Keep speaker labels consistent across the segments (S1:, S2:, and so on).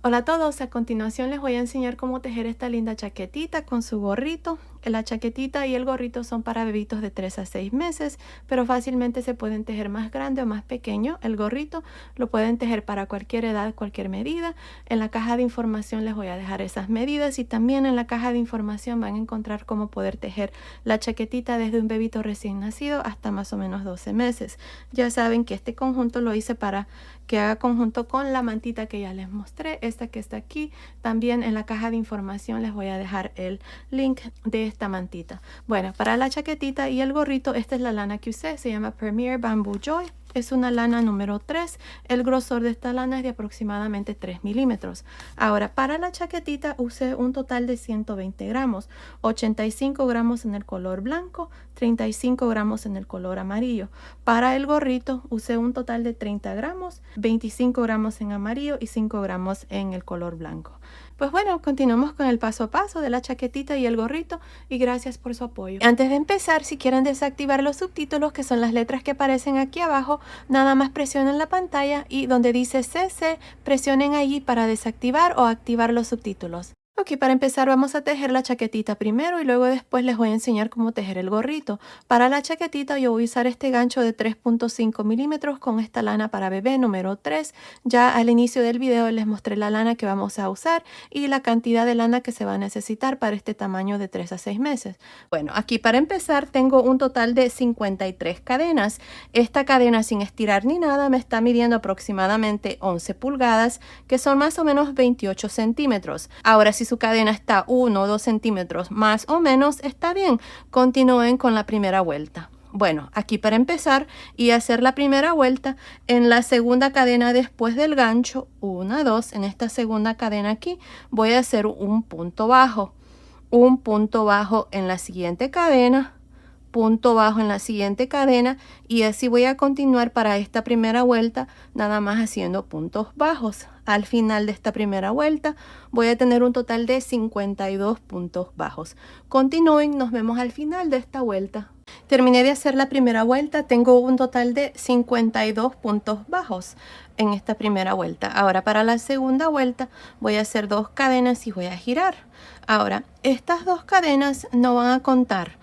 S1: Hola a todos, a continuación les voy a enseñar cómo tejer esta linda chaquetita con su gorrito. La chaquetita y el gorrito son para bebitos de 3 a 6 meses, pero fácilmente se pueden tejer más grande o más pequeño. El gorrito lo pueden tejer para cualquier edad, cualquier medida. En la caja de información les voy a dejar esas medidas y también en la caja de información van a encontrar cómo poder tejer la chaquetita desde un bebito recién nacido hasta más o menos 12 meses. Ya saben que este conjunto lo hice para que haga conjunto con la mantita que ya les mostré, esta que está aquí. También en la caja de información les voy a dejar el link de esta mantita. Bueno, para la chaquetita y el gorrito, esta es la lana que usé, se llama Premier Bamboo Joy. Es una lana número 3. El grosor de esta lana es de aproximadamente 3 milímetros. Ahora, para la chaquetita usé un total de 120 gramos, 85 gramos en el color blanco, 35 gramos en el color amarillo. Para el gorrito usé un total de 30 gramos, 25 gramos en amarillo y 5 gramos en el color blanco. Pues bueno, continuamos con el paso a paso de la chaquetita y el gorrito y gracias por su apoyo. Antes de empezar, si quieren desactivar los subtítulos, que son las letras que aparecen aquí abajo, nada más presionen la pantalla y donde dice CC, presionen allí para desactivar o activar los subtítulos. Ok, para empezar vamos a tejer la chaquetita primero y luego después les voy a enseñar cómo tejer el gorrito. Para la chaquetita yo voy a usar este gancho de 3.5 milímetros con esta lana para bebé número 3. Ya al inicio del video les mostré la lana que vamos a usar y la cantidad de lana que se va a necesitar para este tamaño de 3 a 6 meses. Bueno, aquí para empezar tengo un total de 53 cadenas. Esta cadena sin estirar ni nada me está midiendo aproximadamente 11 pulgadas, que son más o menos 28 centímetros. Ahora, si su cadena está 1 o 2 centímetros más o menos, está bien. Continúen con la primera vuelta. Bueno, aquí para empezar y hacer la primera vuelta, en la segunda cadena después del gancho, 1, 2, en esta segunda cadena aquí, voy a hacer un punto bajo en la siguiente cadena, punto bajo en la siguiente cadena y así voy a continuar para esta primera vuelta, nada más haciendo puntos bajos. Al final de esta primera vuelta voy a tener un total de 52 puntos bajos. Continúen, nos vemos al final de esta vuelta. Terminé de hacer la primera vuelta, tengo un total de 52 puntos bajos en esta primera vuelta. Ahora para la segunda vuelta voy a hacer 2 cadenas y voy a girar. Ahora, estas 2 cadenas no van a contar.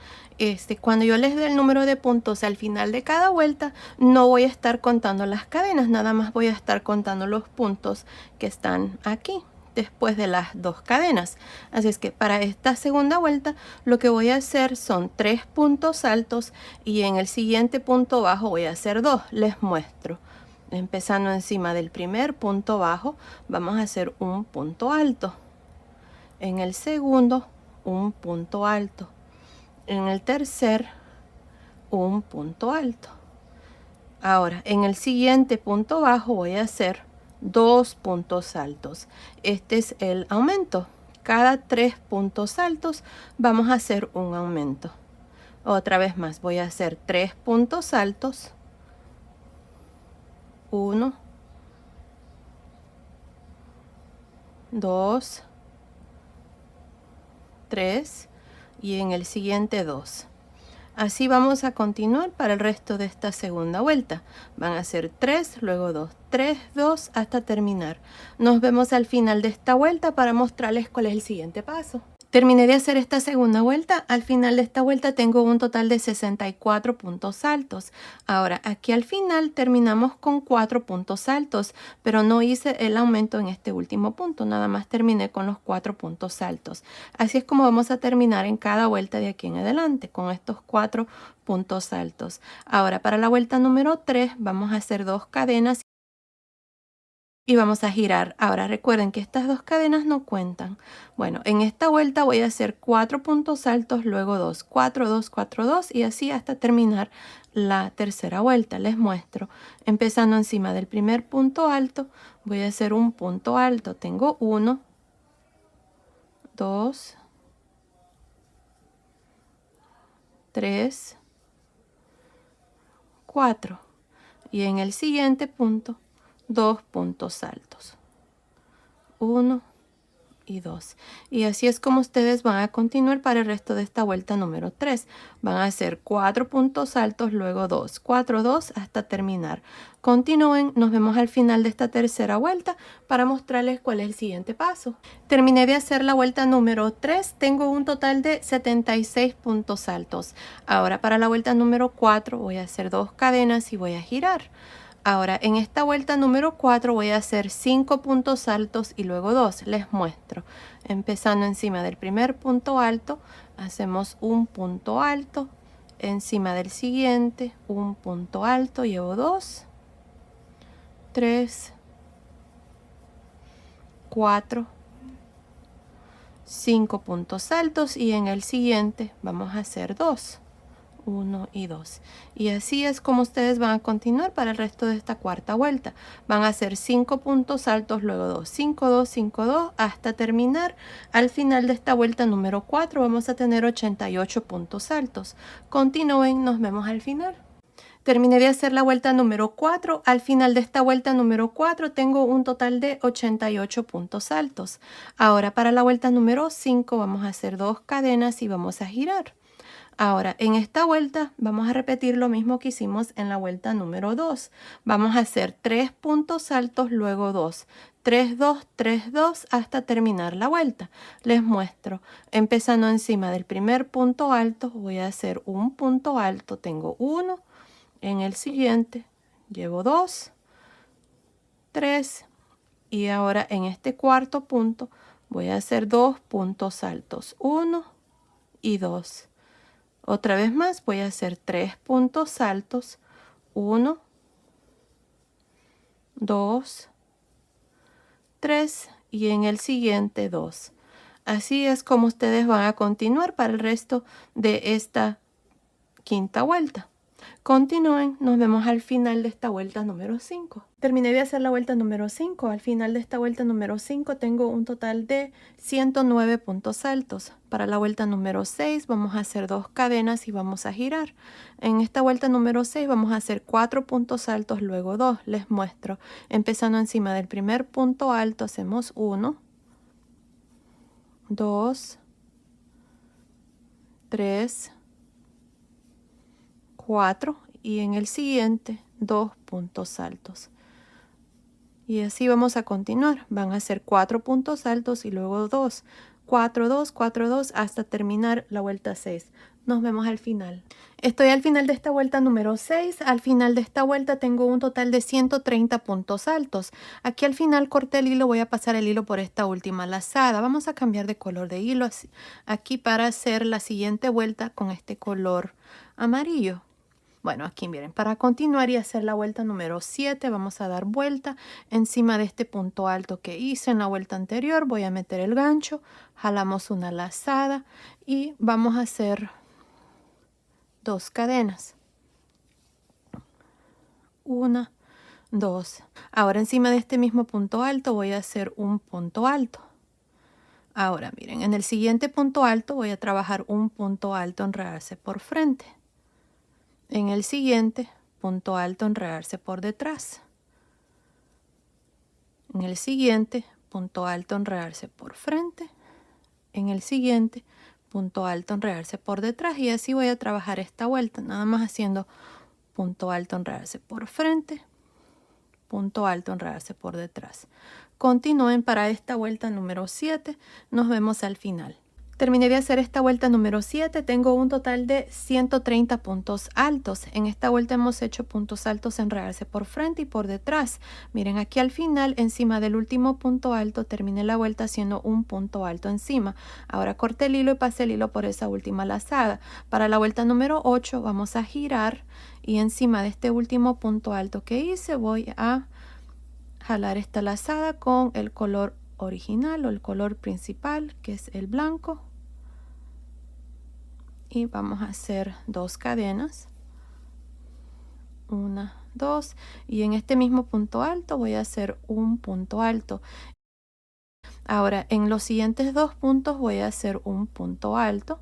S1: Cuando yo les dé el número de puntos al final de cada vuelta, no voy a estar contando las cadenas, nada más voy a estar contando los puntos que están aquí después de las 2 cadenas. Así es que para esta segunda vuelta lo que voy a hacer son 3 puntos altos y en el siguiente punto bajo voy a hacer 2. Les muestro. Empezando encima del primer punto bajo, vamos a hacer un punto alto. En el segundo, un punto alto. En el tercer, un punto alto. Ahora, en el siguiente punto bajo voy a hacer 2 puntos altos. Este es el aumento. Cada 3 puntos altos vamos a hacer un aumento. Otra vez más, voy a hacer 3 puntos altos. 1, 2, 3 y en el siguiente 2. Así vamos a continuar para el resto de esta segunda vuelta. Van a ser 3, luego 2, 3, 2 hasta terminar. Nos vemos al final de esta vuelta para mostrarles cuál es el siguiente paso. Terminé de hacer esta segunda vuelta. Al final de esta vuelta tengo un total de 64 puntos altos. Ahora, aquí al final terminamos con 4 puntos altos, pero no hice el aumento en este último punto. Nada más terminé con los 4 puntos altos. Así es como vamos a terminar en cada vuelta de aquí en adelante, con estos 4 puntos altos. Ahora, para la vuelta número 3, vamos a hacer 2 cadenas. Y vamos a girar. Ahora recuerden que estas 2 cadenas no cuentan. Bueno, en esta vuelta voy a hacer 4 puntos altos, luego 2, 4, 2, 4, 2 y así hasta terminar la tercera vuelta. Les muestro. Empezando encima del primer punto alto, voy a hacer un punto alto. Tengo 1, 2, 3, 4. Y en el siguiente punto, 2 puntos altos. 1, y 2. Y así es como ustedes van a continuar para el resto de esta vuelta número 3. Van a hacer 4 puntos altos, luego 2, 4, 2 hasta terminar. Continúen, nos vemos al final de esta tercera vuelta para mostrarles cuál es el siguiente paso. Terminé de hacer la vuelta número 3, tengo un total de 76 puntos altos. Ahora para la vuelta número 4 voy a hacer 2 cadenas y voy a girar. Ahora, en esta vuelta número 4 voy a hacer 5 puntos altos y luego 2. Les muestro. Empezando encima del primer punto alto, hacemos un punto alto. Encima del siguiente, un punto alto, llevo 2, 3, 4, 5 puntos altos y en el siguiente vamos a hacer 2. 1 y 2. Y así es como ustedes van a continuar para el resto de esta cuarta vuelta. Van a hacer 5 puntos altos, luego 2, 5, 2, 5, 2, hasta terminar. Al final de esta vuelta número 4 vamos a tener 88 puntos altos. Continúen, nos vemos al final. Terminé de hacer la vuelta número 4. Al final de esta vuelta número 4 tengo un total de 88 puntos altos. Ahora para la vuelta número 5 vamos a hacer 2 cadenas y vamos a girar. Ahora, en esta vuelta vamos a repetir lo mismo que hicimos en la vuelta número 2. Vamos a hacer 3 puntos altos, luego 2. 3, 2, 3, 2 hasta terminar la vuelta. Les muestro. Empezando encima del primer punto alto, voy a hacer un punto alto. Tengo 1. En el siguiente, llevo 2, 3. Y ahora en este cuarto punto, voy a hacer 2 puntos altos. 1 y 2. Otra vez más voy a hacer 3 puntos altos, 1, 2, 3 y en el siguiente 2. Así es como ustedes van a continuar para el resto de esta quinta vuelta. Continúen, nos vemos al final de esta vuelta número 5. Terminé de hacer la vuelta número 5. Al final de esta vuelta número 5 tengo un total de 109 puntos altos. Para la vuelta número 6 vamos a hacer 2 cadenas y vamos a girar. En esta vuelta número 6 vamos a hacer 4 puntos altos, luego 2. Les muestro. Empezando encima del primer punto alto hacemos 1, 2, 3, 4 y en el siguiente 2 puntos altos. Y así vamos a continuar. Van a ser 4 puntos altos y luego 2. 4, 2, 4, 2 hasta terminar la vuelta 6. Nos vemos al final. Estoy al final de esta vuelta número 6. Al final de esta vuelta tengo un total de 130 puntos altos. Aquí al final corté el hilo, voy a pasar el hilo por esta última lazada. Vamos a cambiar de color de hilo aquí para hacer la siguiente vuelta con este color amarillo. Bueno, aquí miren, para continuar y hacer la vuelta número 7 vamos a dar vuelta encima de este punto alto que hice en la vuelta anterior. Voy a meter el gancho, jalamos una lazada y vamos a hacer 2 cadenas. 1, 2. Ahora encima de este mismo punto alto voy a hacer un punto alto. Ahora miren, en el siguiente punto alto voy a trabajar un punto alto, enredarse por frente. En el siguiente, punto alto, enredarse por detrás. En el siguiente, punto alto, enredarse por frente. En el siguiente, punto alto, enredarse por detrás. Y así voy a trabajar esta vuelta, nada más haciendo punto alto, enredarse por frente, punto alto, enredarse por detrás. Continúen para esta vuelta número 7. Nos vemos al final. Terminé de hacer esta vuelta número 7, tengo un total de 130 puntos altos. En esta vuelta hemos hecho puntos altos, enredarse por frente y por detrás. Miren, aquí al final, encima del último punto alto, terminé la vuelta haciendo un punto alto encima. Ahora corté el hilo y pasé el hilo por esa última lazada. Para la vuelta número 8 vamos a girar y encima de este último punto alto que hice voy a jalar esta lazada con el color original o el color principal, que es el blanco, y vamos a hacer 2 cadenas, 1, 2, y en este mismo punto alto voy a hacer un punto alto. Ahora en los siguientes 2 puntos voy a hacer un punto alto.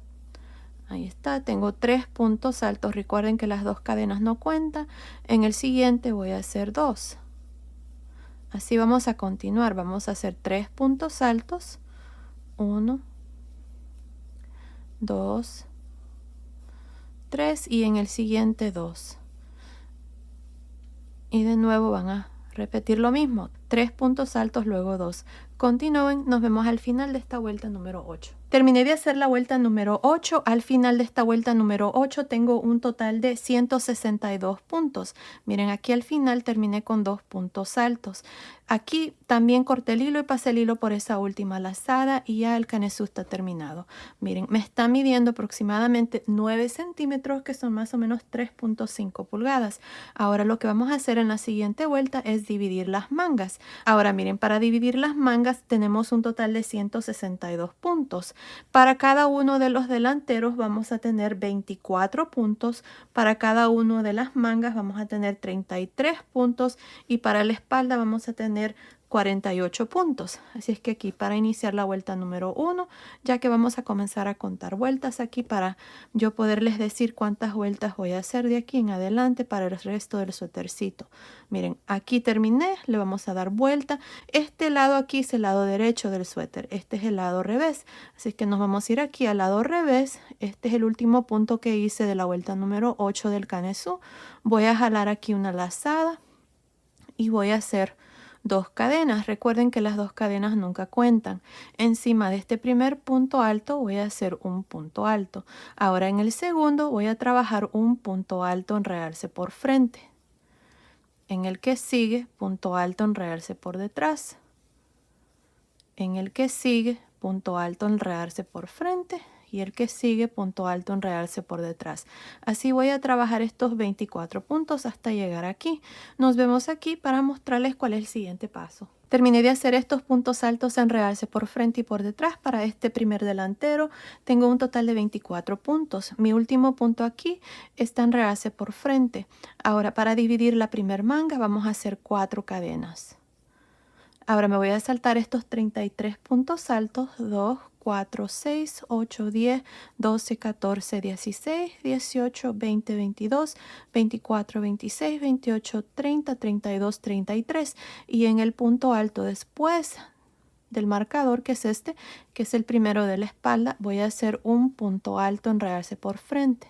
S1: Ahí está, tengo 3 puntos altos. Recuerden que las 2 cadenas no cuentan. En el siguiente voy a hacer 2. Así vamos a continuar. Vamos a hacer 3 puntos altos, 1, 2, 3 y en el siguiente 2. Y de nuevo van a repetir lo mismo, 3 puntos altos, luego 2. Continúen, nos vemos al final de esta vuelta número 8. Terminé de hacer la vuelta número 8. Al final de esta vuelta número 8 tengo un total de 162 puntos. Miren, aquí al final terminé con 2 puntos altos. Aquí también corté el hilo y pasé el hilo por esa última lazada y ya el canesú está terminado. Miren, me está midiendo aproximadamente 9 centímetros, que son más o menos 3.5 pulgadas. Ahora lo que vamos a hacer en la siguiente vuelta es dividir las mangas. Ahora miren, para dividir las mangas tenemos un total de 162 puntos. Para cada uno de los delanteros vamos a tener 24 puntos. Para cada uno de las mangas vamos a tener 33 puntos. Y para la espalda vamos a tener 48 puntos. Así es que aquí para iniciar la vuelta número 1, ya que vamos a comenzar a contar vueltas aquí para yo poderles decir cuántas vueltas voy a hacer de aquí en adelante para el resto del suétercito. Miren, aquí terminé, le vamos a dar vuelta. Este lado aquí es el lado derecho del suéter, este es el lado revés. Así que nos vamos a ir aquí al lado revés. Este es el último punto que hice de la vuelta número 8 del canesú. Voy a jalar aquí una lazada y voy a hacer 2 cadenas. Recuerden que las 2 cadenas nunca cuentan. Encima de este primer punto alto voy a hacer un punto alto. Ahora en el segundo voy a trabajar un punto alto en realce por frente. En el que sigue, punto alto en realce por detrás. En el que sigue, punto alto en realce por frente. Y el que sigue, punto alto en realce por detrás. Así voy a trabajar estos 24 puntos hasta llegar aquí. Nos vemos aquí para mostrarles cuál es el siguiente paso. Terminé de hacer estos puntos altos en realce por frente y por detrás para este primer delantero. Tengo un total de 24 puntos. Mi último punto aquí está en realce por frente. Ahora para dividir la primer manga vamos a hacer 4 cadenas. Ahora me voy a saltar estos 33 puntos altos, 2, 4, 6, 8, 10, 12, 14, 16, 18, 20, 22, 24, 26, 28, 30, 32, 33. Y en el punto alto después del marcador, que es este, que es el primero de la espalda, voy a hacer un punto alto en realce por frente.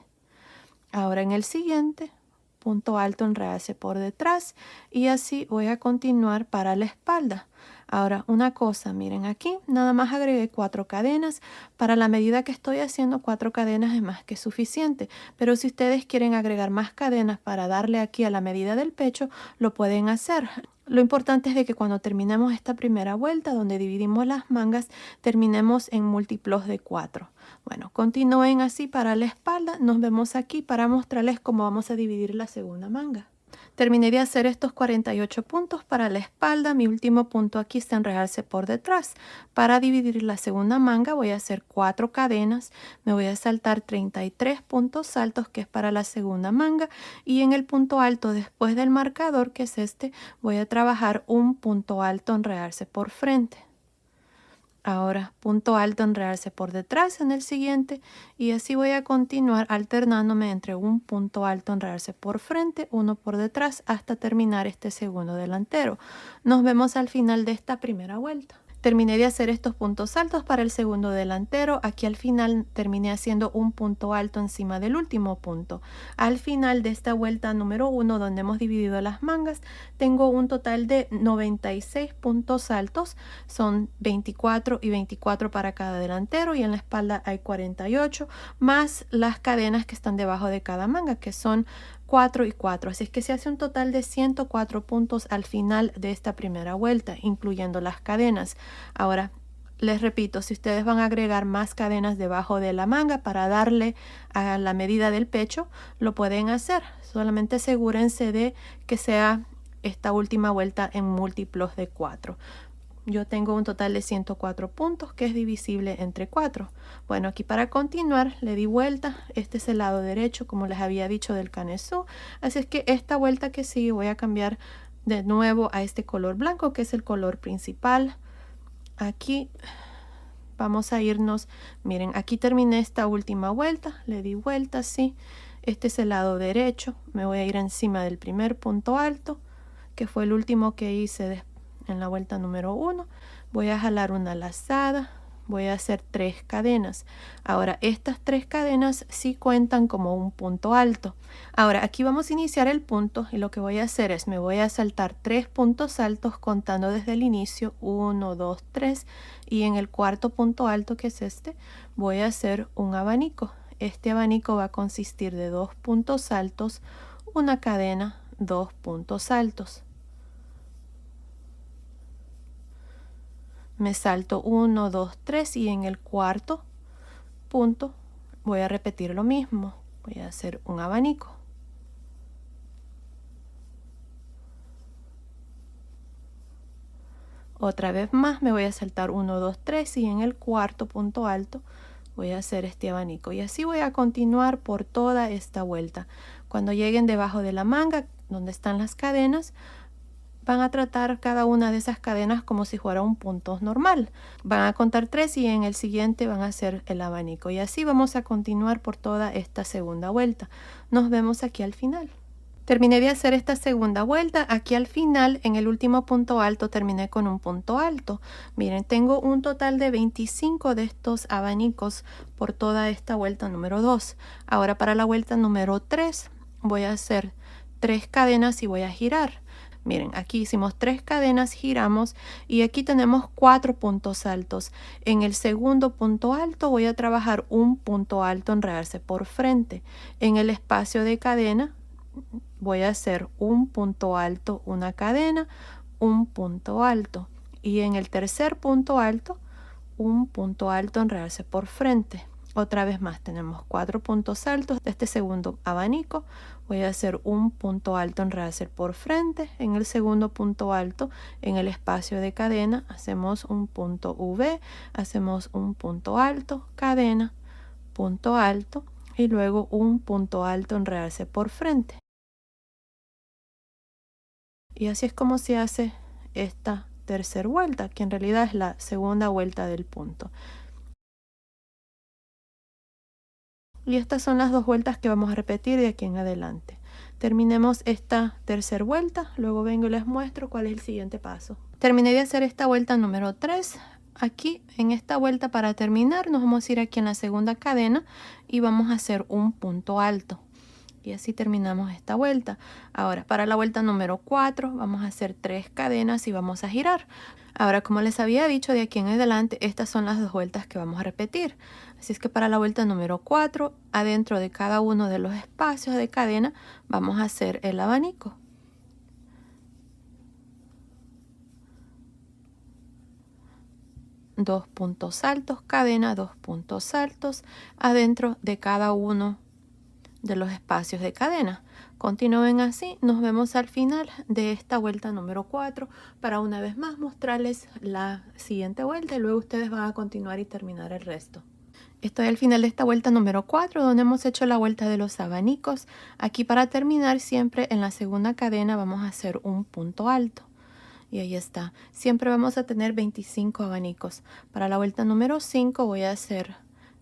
S1: Ahora en el siguiente, punto alto en realce por detrás y así voy a continuar para la espalda. Ahora una cosa, miren aquí, nada más agregué 4 cadenas. Para la medida que estoy haciendo 4 cadenas es más que suficiente, pero si ustedes quieren agregar más cadenas para darle aquí a la medida del pecho, lo pueden hacer. Lo importante es de que cuando terminemos esta primera vuelta donde dividimos las mangas, terminemos en múltiplos de 4. Bueno, continúen así para la espalda. Nos vemos aquí para mostrarles cómo vamos a dividir la segunda manga. Terminé de hacer estos 48 puntos para la espalda. Mi último punto aquí está en realce por detrás. Para dividir la segunda manga voy a hacer 4 cadenas. Me voy a saltar 33 puntos altos, que es para la segunda manga. Y en el punto alto después del marcador, que es este, voy a trabajar un punto alto en realce por frente. Ahora punto alto en realce por detrás en el siguiente y así voy a continuar alternándome entre un punto alto en realce por frente, uno por detrás hasta terminar este segundo delantero. Nos vemos al final de esta primera vuelta. Terminé de hacer estos puntos altos para el segundo delantero. Aquí al final terminé haciendo un punto alto encima del último punto. Al final de esta vuelta número 1, donde hemos dividido las mangas, tengo un total de 96 puntos altos. Son 24 y 24 para cada delantero y en la espalda hay 48, más las cadenas que están debajo de cada manga, que son 4 y 4, así es que se hace un total de 104 puntos al final de esta primera vuelta, incluyendo las cadenas. Ahora, les repito, si ustedes van a agregar más cadenas debajo de la manga para darle a la medida del pecho, lo pueden hacer. Solamente asegúrense de que sea esta última vuelta en múltiplos de 4. Yo tengo un total de 104 puntos que es divisible entre 4. Bueno, aquí para continuar le di vuelta. Este es el lado derecho, como les había dicho, del canesú. Así es que esta vuelta que sigue voy a cambiar de nuevo a este color blanco, que es el color principal. Aquí vamos a irnos. Miren, aquí terminé esta última vuelta. Le di vuelta así. Este es el lado derecho. Me voy a ir encima del primer punto alto, que fue el último que hice después. En la vuelta número 1 voy a jalar una lazada, voy a hacer 3 cadenas. Ahora estas 3 cadenas sí cuentan como un punto alto. Ahora aquí vamos a iniciar el punto y lo que voy a hacer es me voy a saltar 3 puntos altos contando desde el inicio 1, 2, 3 y en el cuarto punto alto, que es este, voy a hacer un abanico. Este abanico va a consistir de 2 puntos altos, una cadena, 2 puntos altos. Me salto 1, 2, 3 y en el cuarto punto voy a repetir lo mismo. Voy a hacer un abanico. Otra vez más me voy a saltar 1, 2, 3 y en el cuarto punto alto voy a hacer este abanico. Y así voy a continuar por toda esta vuelta. Cuando lleguen debajo de la manga, donde están las cadenas, van a tratar cada una de esas cadenas como si fuera un punto normal. Van a contar 3 y en el siguiente van a hacer el abanico. Y así vamos a continuar por toda esta segunda vuelta. Nos vemos aquí al final. Terminé de hacer esta segunda vuelta. Aquí al final, en el último punto alto, terminé con un punto alto. Miren, tengo un total de 25 de estos abanicos por toda esta vuelta número 2. Ahora para la vuelta número 3 voy a hacer 3 cadenas y voy a girar. Miren, aquí hicimos 3 cadenas, giramos y aquí tenemos 4 puntos altos. En el segundo punto alto voy a trabajar un punto alto, enredarse por frente. En el espacio de cadena voy a hacer un punto alto, una cadena, un punto alto. Y en el tercer punto alto, un punto alto, enredarse por frente. Otra vez más tenemos 4 puntos altos de este segundo abanico. Voy a hacer un punto alto, enredarse por frente. En el segundo punto alto, en el espacio de cadena, hacemos un punto V, hacemos un punto alto, cadena, punto alto y luego un punto alto, enredarse por frente. Y así es como se hace esta tercera vuelta, que en realidad es la segunda vuelta del punto. Y estas son las 2 vueltas que vamos a repetir de aquí en adelante. Terminemos esta tercera vuelta, luego vengo y les muestro cuál es el siguiente paso. Terminé de hacer esta vuelta número 3. Aquí en esta vuelta, para terminar, nos vamos a ir aquí en la segunda cadena y vamos a hacer un punto alto. Y así terminamos esta vuelta. Ahora para la vuelta número 4 vamos a hacer 3 cadenas y vamos a girar. Ahora, como les había dicho, de aquí en adelante estas son las 2 vueltas que vamos a repetir. Así es que para la vuelta número 4, adentro de cada uno de los espacios de cadena vamos a hacer el abanico. Dos puntos altos, cadena, 2 puntos altos adentro de cada uno de los espacios de cadena. Continúen así, nos vemos al final de esta vuelta número 4 para una vez más mostrarles la siguiente vuelta y luego ustedes van a continuar y terminar el resto. Estoy al final de esta vuelta número 4 donde hemos hecho la vuelta de los abanicos. Aquí para terminar, siempre en la segunda cadena vamos a hacer un punto alto. Y ahí está. Siempre vamos a tener 25 abanicos. Para la vuelta número 5 voy a hacer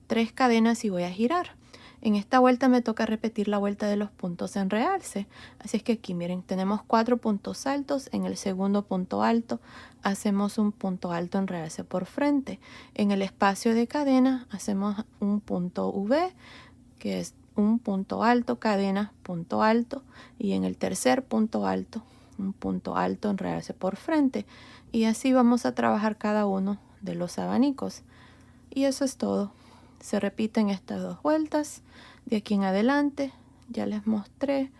S1: 3 cadenas y voy a girar. En esta vuelta me toca repetir la vuelta de los puntos en realce. Así es que aquí miren, tenemos 4 puntos altos. En el segundo punto alto hacemos un punto alto en realce por frente. En el espacio de cadena hacemos un punto V, que es un punto alto, cadena, punto alto. Y en el tercer punto alto, un punto alto, enredarse por frente. Y así vamos a trabajar cada uno de los abanicos. Y eso es todo. Se repiten estas 2 vueltas. De aquí en adelante ya les mostré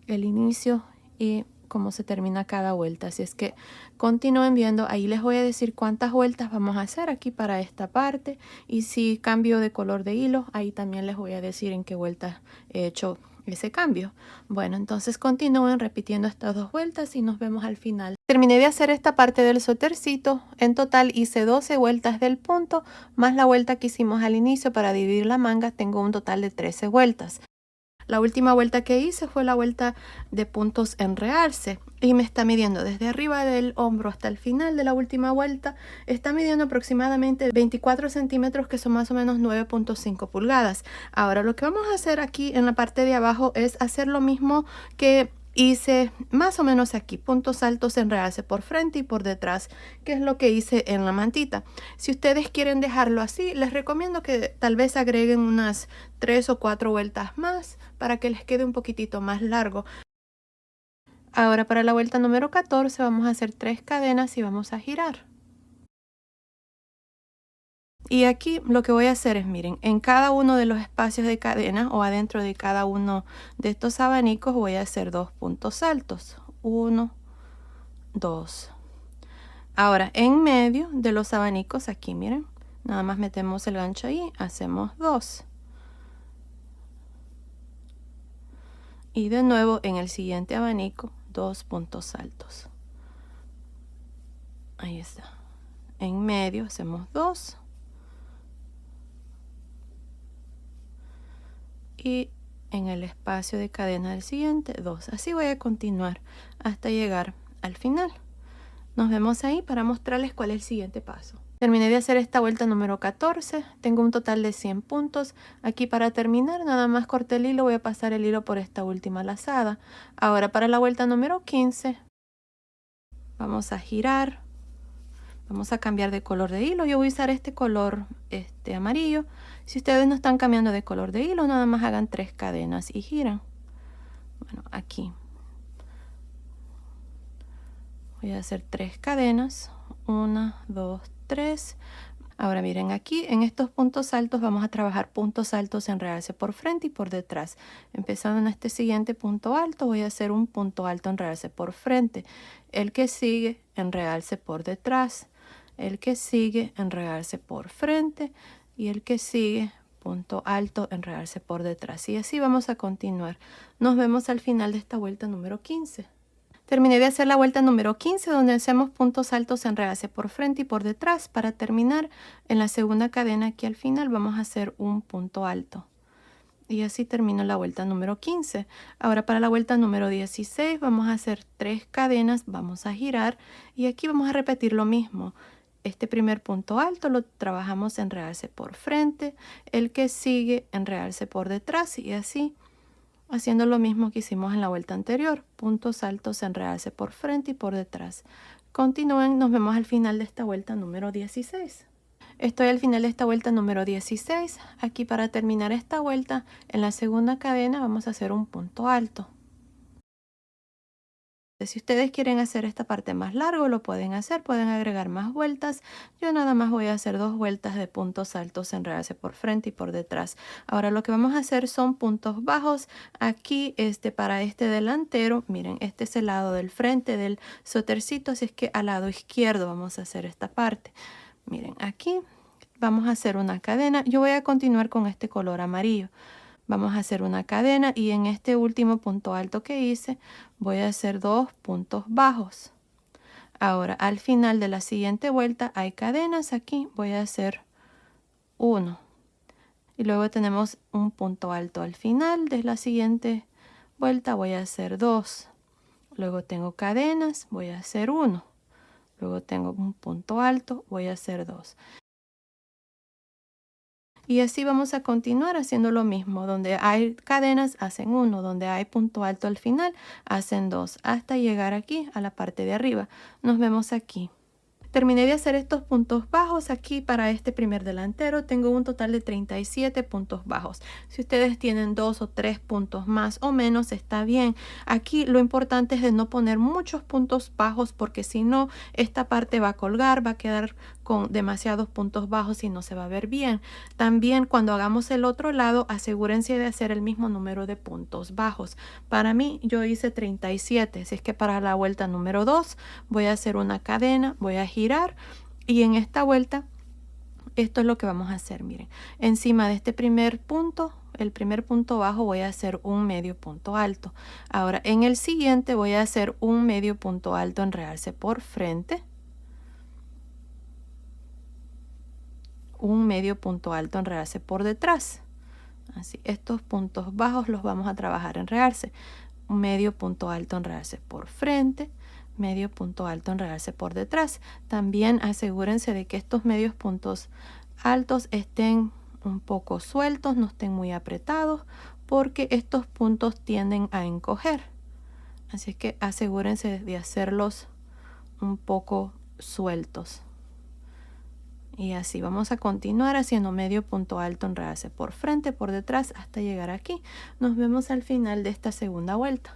S1: el inicio y cómo se termina cada vuelta. Así es que continúen viendo. Ahí les voy a decir cuántas vueltas vamos a hacer aquí para esta parte. Y si cambio de color de hilo, ahí también les voy a decir en qué vueltas he hecho ese cambio. Bueno, entonces continúen repitiendo estas 2 vueltas y nos vemos al final. Terminé de hacer esta parte del suétercito. En total hice 12 vueltas del punto más la vuelta que hicimos al inicio para dividir la manga. Tengo un total de 13 vueltas. La última vuelta que hice fue la vuelta de puntos en realce y me está midiendo desde arriba del hombro hasta el final de la última vuelta. Está midiendo aproximadamente 24 centímetros, que son más o menos 9.5 pulgadas. Ahora lo que vamos a hacer aquí en la parte de abajo es hacer lo mismo que hice más o menos aquí puntos altos en realce por frente y por detrás, que es lo que hice en la mantita. Si ustedes quieren dejarlo así, les recomiendo que tal vez agreguen unas 3 o 4 vueltas más para que les quede un poquitito más largo. Ahora para la vuelta número 14 vamos a hacer 3 cadenas y vamos a girar. Y aquí lo que voy a hacer es, miren, en cada uno de los espacios de cadena o adentro de cada uno de estos abanicos voy a hacer 2 puntos altos. 1, 2. Ahora en medio de los abanicos aquí, miren, nada más metemos el gancho ahí, hacemos 2. Y de nuevo en el siguiente abanico, 2 puntos altos. Ahí está. En medio hacemos 2. Y en el espacio de cadena del siguiente 2. Así voy a continuar hasta llegar al final. Nos vemos ahí para mostrarles cuál es el siguiente paso. Terminé de hacer esta vuelta número 14. Tengo un total de 100 puntos. Aquí para terminar nada más corté el hilo. Voy a pasar el hilo por esta última lazada. Ahora para la vuelta número 15 vamos a girar. Vamos a cambiar de color de hilo. Yo voy a usar este color amarillo. Si ustedes no están cambiando de color de hilo, nada más hagan 3 cadenas y giran. Bueno, aquí voy a hacer 3 cadenas. 1, 2, 3. Ahora miren, aquí en estos puntos altos vamos a trabajar puntos altos en realce por frente y por detrás. Empezando en este siguiente punto alto, voy a hacer un punto alto en realce por frente. El que sigue en realce por detrás. El que sigue en realce por frente. Y el que sigue punto alto en realce por detrás. Y así vamos a continuar. Nos vemos al final de esta vuelta número 15. Terminé de hacer la vuelta número 15 donde hacemos puntos altos en realce por frente y por detrás. Para terminar en la segunda cadena aquí al final vamos a hacer un punto alto. Y así termino la vuelta número 15. Ahora para la vuelta número 16 vamos a hacer 3 cadenas, vamos a girar y aquí vamos a repetir lo mismo. Este primer punto alto lo trabajamos en realce por frente, el que sigue en realce por detrás y así haciendo lo mismo que hicimos en la vuelta anterior, puntos altos en realce por frente y por detrás. Continúen, nos vemos al final de esta vuelta número 16. Estoy al final de esta vuelta número 16. Aquí para terminar esta vuelta, en la segunda cadena vamos a hacer un punto alto. Si ustedes quieren hacer esta parte más largo, lo pueden hacer, pueden agregar más vueltas. Yo nada más voy a hacer 2 vueltas de puntos altos en realce por frente y por detrás. Ahora lo que vamos a hacer son puntos bajos. Aquí para este delantero, miren, este es el lado del frente del suétercito, así es que al lado izquierdo vamos a hacer esta parte. Miren, aquí vamos a hacer una cadena. Yo voy a continuar con este color amarillo. Vamos a hacer una cadena y en este último punto alto que hice voy a hacer 2 puntos bajos. Ahora al final de la siguiente vuelta hay cadenas aquí, voy a hacer 1 y luego tenemos un punto alto al final de la siguiente vuelta, voy a hacer 2, luego tengo cadenas, voy a hacer 1, luego tengo un punto alto, voy a hacer 2. Y así vamos a continuar haciendo lo mismo. Donde hay cadenas hacen 1, donde hay punto alto al final hacen 2, hasta llegar aquí a la parte de arriba. Nos vemos aquí. Terminé de hacer estos puntos bajos aquí para este primer delantero. Tengo un total de 37 puntos bajos. Si ustedes tienen 2 o 3 puntos más o menos, está bien. Aquí lo importante es de no poner muchos puntos bajos porque si no, esta parte va a colgar, va a quedar con demasiados puntos bajos y no se va a ver bien. También cuando hagamos el otro lado, asegúrense de hacer el mismo número de puntos bajos. Para mí, yo hice 37. Así es que para la vuelta número 2 voy a hacer una cadena, voy a girar y en esta vuelta esto es lo que vamos a hacer. Miren, encima de este primer punto, el primer punto bajo, voy a hacer un medio punto alto. Ahora en el siguiente voy a hacer un medio punto alto en realce por frente, un medio punto alto en realce por detrás. Así, estos puntos bajos los vamos a trabajar en realce. Un medio punto alto en realce por frente, medio punto alto en realce por detrás. También asegúrense de que estos medios puntos altos estén un poco sueltos, no estén muy apretados, porque estos puntos tienden a encoger. Así es que asegúrense de hacerlos un poco sueltos. Y así vamos a continuar haciendo medio punto alto, enredarse por frente, por detrás, hasta llegar aquí. Nos vemos al final de esta segunda vuelta.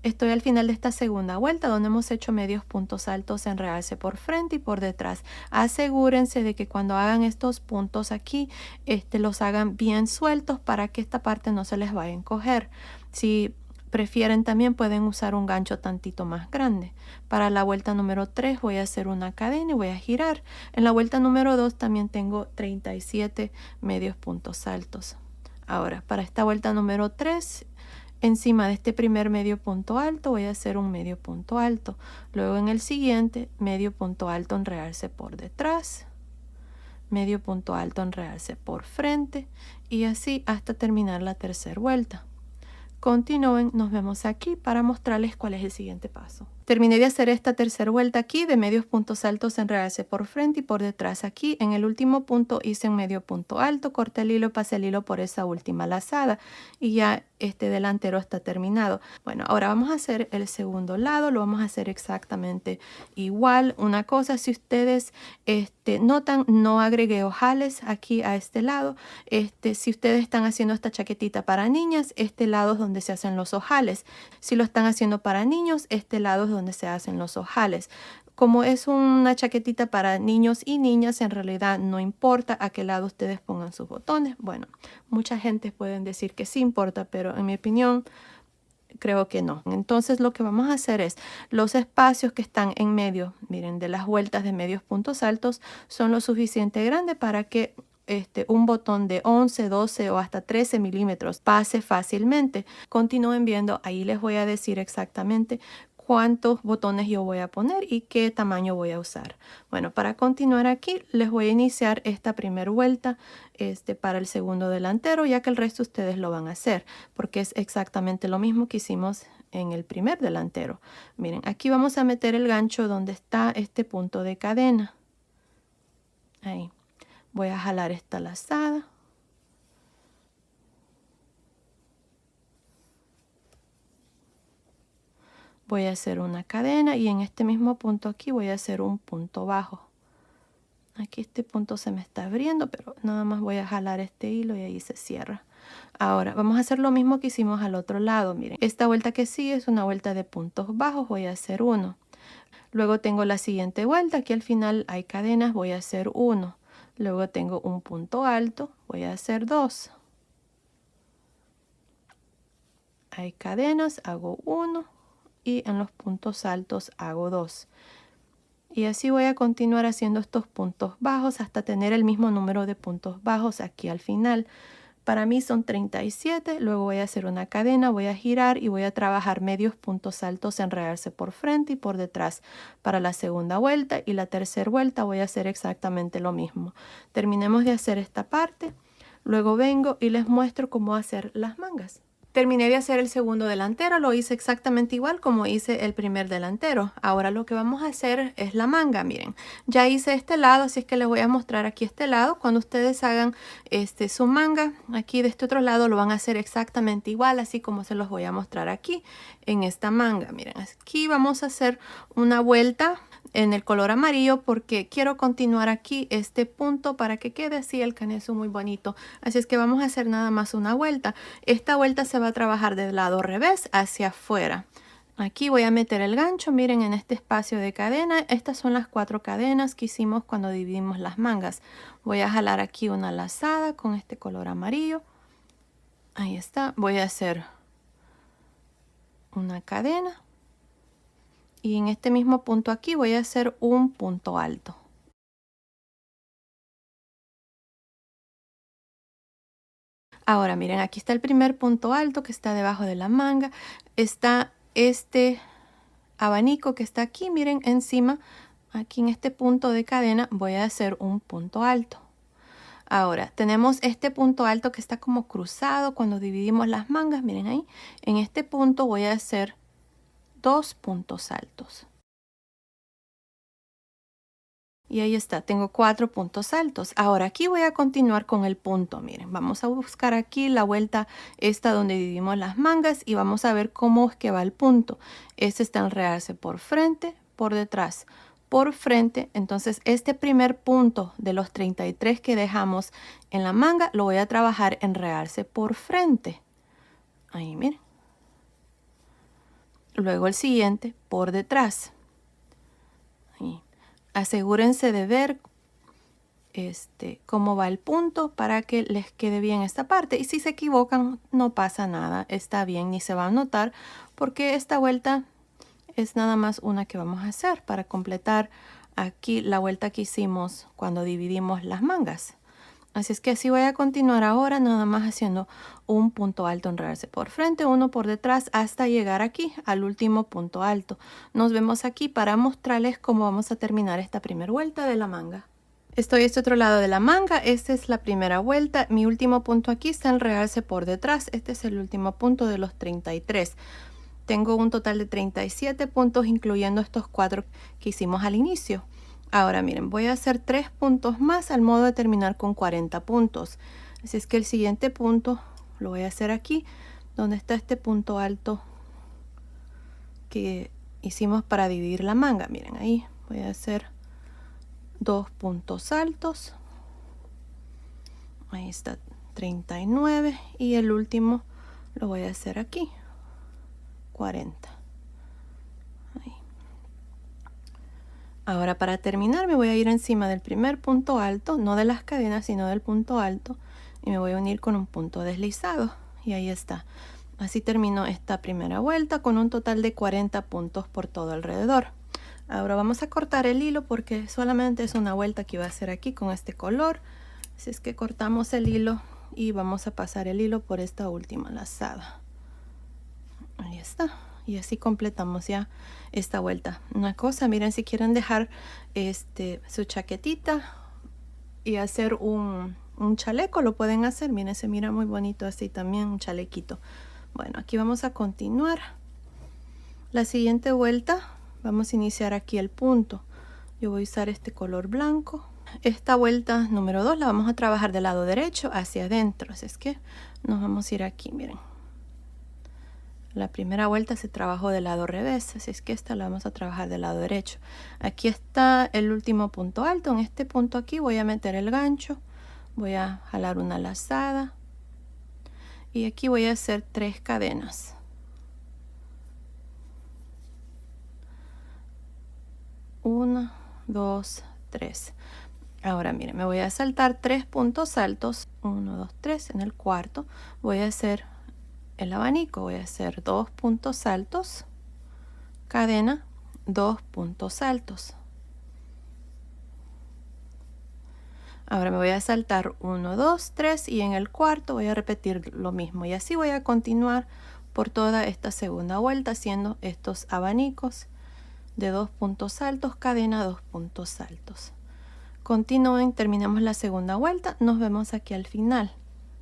S1: Estoy al final de esta segunda vuelta donde hemos hecho medios puntos altos, enredarse por frente y por detrás. Asegúrense de que cuando hagan estos puntos aquí, los hagan bien sueltos para que esta parte no se les vaya a encoger. Si prefieren también pueden usar un gancho tantito más grande. Para la vuelta número 3 voy a hacer una cadena y voy a girar. En la vuelta número 2 también tengo 37 medios puntos altos. Ahora, para esta vuelta número 3, encima de este primer medio punto alto voy a hacer un medio punto alto. Luego en el siguiente, medio punto alto, enredarse por detrás. Medio punto alto, enredarse por frente. Y así hasta terminar la tercera vuelta. Continúen, nos vemos aquí para mostrarles cuál es el siguiente paso. Terminé de hacer esta tercera vuelta aquí de medios puntos altos, enredarse por frente y por detrás aquí. En el último punto hice un medio punto alto, corté el hilo, pasé el hilo por esa última lazada y ya este delantero está terminado. Bueno, ahora vamos a hacer el segundo lado, lo vamos a hacer exactamente igual. Una cosa, si ustedes notan, no agregué ojales aquí a este lado. Si ustedes están haciendo esta chaquetita para niñas, este lado es donde se hacen los ojales. Si lo están haciendo para niños, este lado es donde se hacen los ojales. Como es una chaquetita para niños y niñas, en realidad no importa a qué lado ustedes pongan sus botones. Bueno, mucha gente pueden decir que sí importa, pero en mi opinión creo que no. Entonces lo que vamos a hacer es los espacios que están en medio, miren, de las vueltas de medios puntos altos son lo suficiente grande para que un botón de 11, 12 o hasta 13 milímetros pase fácilmente. Continúen viendo, ahí les voy a decir exactamente cuántos botones yo voy a poner y qué tamaño voy a usar. Bueno, para continuar aquí les voy a iniciar esta primera vuelta para el segundo delantero, ya que el resto ustedes lo van a hacer, porque es exactamente lo mismo que hicimos en el primer delantero. Miren, aquí vamos a meter el gancho donde está este punto de cadena. Ahí. Voy a jalar esta lazada. Voy a hacer una cadena y en este mismo punto aquí voy a hacer un punto bajo. Aquí este punto se me está abriendo, pero nada más voy a jalar este hilo y ahí se cierra. Ahora vamos a hacer lo mismo que hicimos al otro lado. Miren, esta vuelta que sigue es una vuelta de puntos bajos, voy a hacer uno. Luego tengo la siguiente vuelta, aquí al final hay cadenas, voy a hacer uno. Luego tengo un punto alto, voy a hacer dos. Hay cadenas, hago uno y en los puntos altos hago dos. Y así voy a continuar haciendo estos puntos bajos hasta tener el mismo número de puntos bajos aquí al final. Para mí son 37, luego voy a hacer una cadena, voy a girar y voy a trabajar medios puntos altos, enredarse por frente y por detrás. Para la segunda vuelta y la tercera vuelta voy a hacer exactamente lo mismo. Terminemos de hacer esta parte, luego vengo y les muestro cómo hacer las mangas. Terminé de hacer el segundo delantero, lo hice exactamente igual como hice el primer delantero. Ahora lo que vamos a hacer es la manga, miren. Ya hice este lado, así es que les voy a mostrar aquí este lado. Cuando ustedes hagan su manga, aquí de este otro lado lo van a hacer exactamente igual, así como se los voy a mostrar aquí en esta manga. Miren, aquí vamos a hacer una vuelta en el color amarillo porque quiero continuar aquí este punto para que quede así el canezo muy bonito. Así es que vamos a hacer nada más una vuelta. Esta vuelta se va a trabajar del lado revés hacia afuera. Aquí voy a meter el gancho, miren, en este espacio de cadena. Estas son las 4 cadenas que hicimos cuando dividimos las mangas. Voy a jalar aquí una lazada con este color amarillo. Ahí está. Voy a hacer una cadena. Y en este mismo punto aquí voy a hacer un punto alto. Ahora miren, aquí está el primer punto alto que está debajo de la manga. Está este abanico que está aquí, miren, encima. Aquí en este punto de cadena voy a hacer un punto alto. Ahora tenemos este punto alto que está como cruzado cuando dividimos las mangas. Miren ahí. En este punto voy a hacer 2 puntos altos. Y ahí está, tengo 4 puntos altos. Ahora aquí voy a continuar con el punto. Miren, vamos a buscar aquí la vuelta esta donde dividimos las mangas y vamos a ver cómo es que va el punto. Este está enredarse por frente, por detrás, por frente. Entonces este primer punto de los 33 que dejamos en la manga lo voy a trabajar enredarse por frente. Ahí miren. Luego el siguiente por detrás. Ahí. Asegúrense de ver cómo va el punto para que les quede bien esta parte. Y si se equivocan, no pasa nada, está bien, ni se va a notar, porque esta vuelta es nada más una que vamos a hacer para completar aquí la vuelta que hicimos cuando dividimos las mangas. Así es que así voy a continuar ahora, nada más haciendo un punto alto, enredarse por frente, uno por detrás, hasta llegar aquí al último punto alto. Nos vemos aquí para mostrarles cómo vamos a terminar esta primera vuelta de la manga. Estoy a este otro lado de la manga, esta es la primera vuelta. Mi último punto aquí está enredarse por detrás. Este es el último punto de los 33. Tengo un total de 37 puntos, incluyendo estos 4 que hicimos al inicio. Ahora miren, voy a hacer 3 puntos más al modo de terminar con 40 puntos. Así es que el siguiente punto lo voy a hacer aquí, donde está este punto alto que hicimos para dividir la manga. Miren, ahí voy a hacer 2 puntos altos. Ahí está 39 y el último lo voy a hacer aquí, 40. Ahí. Ahora para terminar me voy a ir encima del primer punto alto, no de las cadenas sino del punto alto, y me voy a unir con un punto deslizado y ahí está. Así termino esta primera vuelta con un total de 40 puntos por todo alrededor. Ahora vamos a cortar el hilo porque solamente es una vuelta que iba a hacer aquí con este color. Así es que cortamos el hilo y vamos a pasar el hilo por esta última lazada. Ahí está. Y así completamos ya esta vuelta. Una cosa, miren, si quieren dejar su chaquetita y hacer un chaleco, lo pueden hacer. Miren, se mira muy bonito así también, un chalequito. Bueno, aquí vamos a continuar. La siguiente vuelta, vamos a iniciar aquí el punto. Yo voy a usar este color blanco. Esta vuelta número 2 la vamos a trabajar del lado derecho hacia adentro. Así es que nos vamos a ir aquí, miren. La primera vuelta se trabajó del lado revés, así es que esta la vamos a trabajar del lado derecho. Aquí está el último punto alto. En este punto aquí voy a meter el gancho, voy a jalar una lazada y aquí voy a hacer 3 cadenas. 1, 2, 3. Ahora miren, me voy a saltar 3 puntos altos, 1, 2, 3. En el cuarto voy a hacer el abanico, voy a hacer 2 puntos altos, cadena, 2 puntos altos. Ahora me voy a saltar 1, 2, 3 y en el cuarto voy a repetir lo mismo y así voy a continuar por toda esta segunda vuelta haciendo estos abanicos de 2 puntos altos, cadena, 2 puntos altos. Continúen, terminamos la segunda vuelta, nos vemos aquí al final.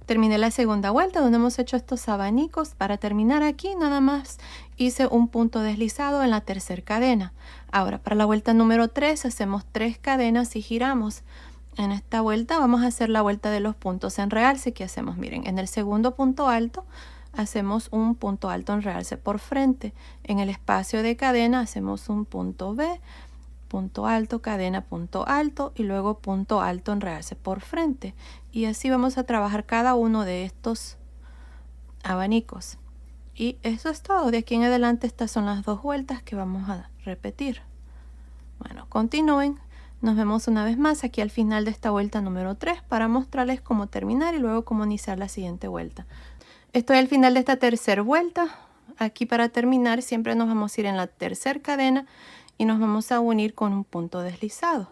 S1: Terminé la segunda vuelta donde hemos hecho estos abanicos. Para terminar aquí nada más hice un punto deslizado en la tercera cadena. Ahora para la vuelta número 3 hacemos 3 cadenas y giramos. En esta vuelta vamos a hacer la vuelta de los puntos en realce que hacemos. Miren, en el segundo punto alto hacemos un punto alto en realce por frente. En el espacio de cadena hacemos un punto B, punto alto, cadena, punto alto y luego punto alto en realce por frente. Y así vamos a trabajar cada uno de estos abanicos. Y eso es todo. De aquí en adelante estas son las 2 vueltas que vamos a repetir. Bueno, continúen. Nos vemos una vez más aquí al final de esta vuelta número 3 para mostrarles cómo terminar y luego cómo iniciar la siguiente vuelta. Estoy al final de esta tercera vuelta. Aquí para terminar siempre nos vamos a ir en la tercera cadena y nos vamos a unir con un punto deslizado.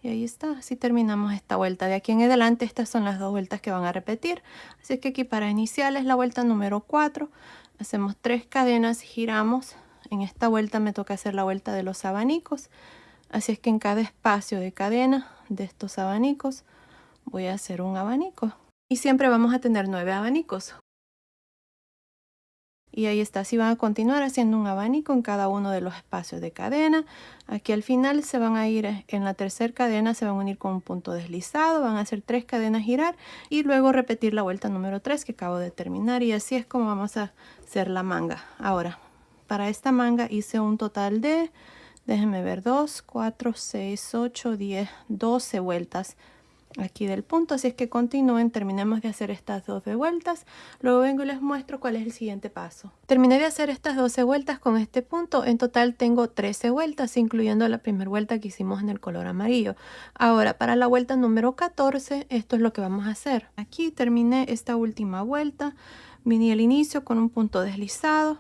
S1: Y ahí está, así terminamos esta vuelta. De aquí en adelante estas son las 2 vueltas que van a repetir. Así que aquí para iniciar es la vuelta número 4. Hacemos 3 cadenas, giramos. En esta vuelta me toca hacer la vuelta de los abanicos. Así es que en cada espacio de cadena de estos abanicos voy a hacer un abanico. Y siempre vamos a tener 9 abanicos. Y ahí está. Así van a continuar haciendo un abanico en cada uno de los espacios de cadena. Aquí al final se van a ir en la tercera cadena, se van a unir con un punto deslizado, van a hacer 3 cadenas girar y luego repetir la vuelta número 3 que acabo de terminar, y así es como vamos a hacer la manga. Ahora, para esta manga hice un total de, déjenme ver, 2, 4, 6, 8, 10, 12 vueltas aquí del punto, así es que continúen, terminemos de hacer estas 12 vueltas, luego vengo y les muestro cuál es el siguiente paso. Terminé de hacer estas 12 vueltas con este punto, en total tengo 13 vueltas, incluyendo la primera vuelta que hicimos en el color amarillo. Ahora, para la vuelta número 14, esto es lo que vamos a hacer. Aquí terminé esta última vuelta, vine al inicio con un punto deslizado,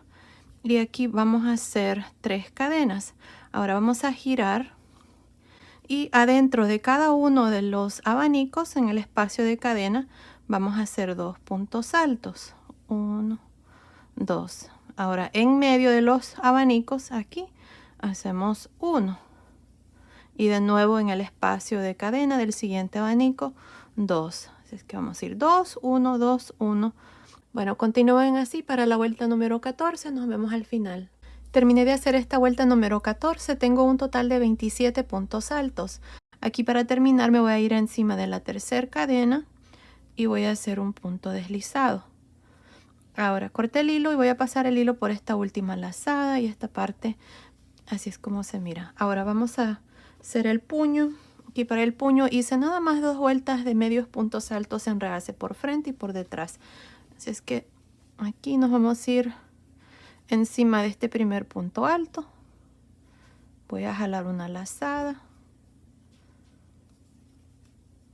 S1: y aquí vamos a hacer 3 cadenas. Ahora vamos a girar. Y adentro de cada uno de los abanicos, en el espacio de cadena, vamos a hacer 2 puntos altos. 1, 2. Ahora, en medio de los abanicos, aquí, hacemos 1. Y de nuevo en el espacio de cadena del siguiente abanico, 2. Así es que vamos a ir 2, 1, 2, 1. Bueno, continúen así para la vuelta número 14. Nos vemos al final. Terminé de hacer esta vuelta número 14, tengo un total de 27 puntos altos. Aquí para terminar me voy a ir encima de la tercera cadena y voy a hacer un punto deslizado. Ahora corté el hilo y voy a pasar el hilo por esta última lazada y esta parte, así es como se mira. Ahora vamos a hacer el puño. Aquí para el puño hice nada más 2 vueltas de medios puntos altos, enredarse por frente y por detrás. Así es que aquí nos vamos a ir encima de este primer punto alto, voy a jalar una lazada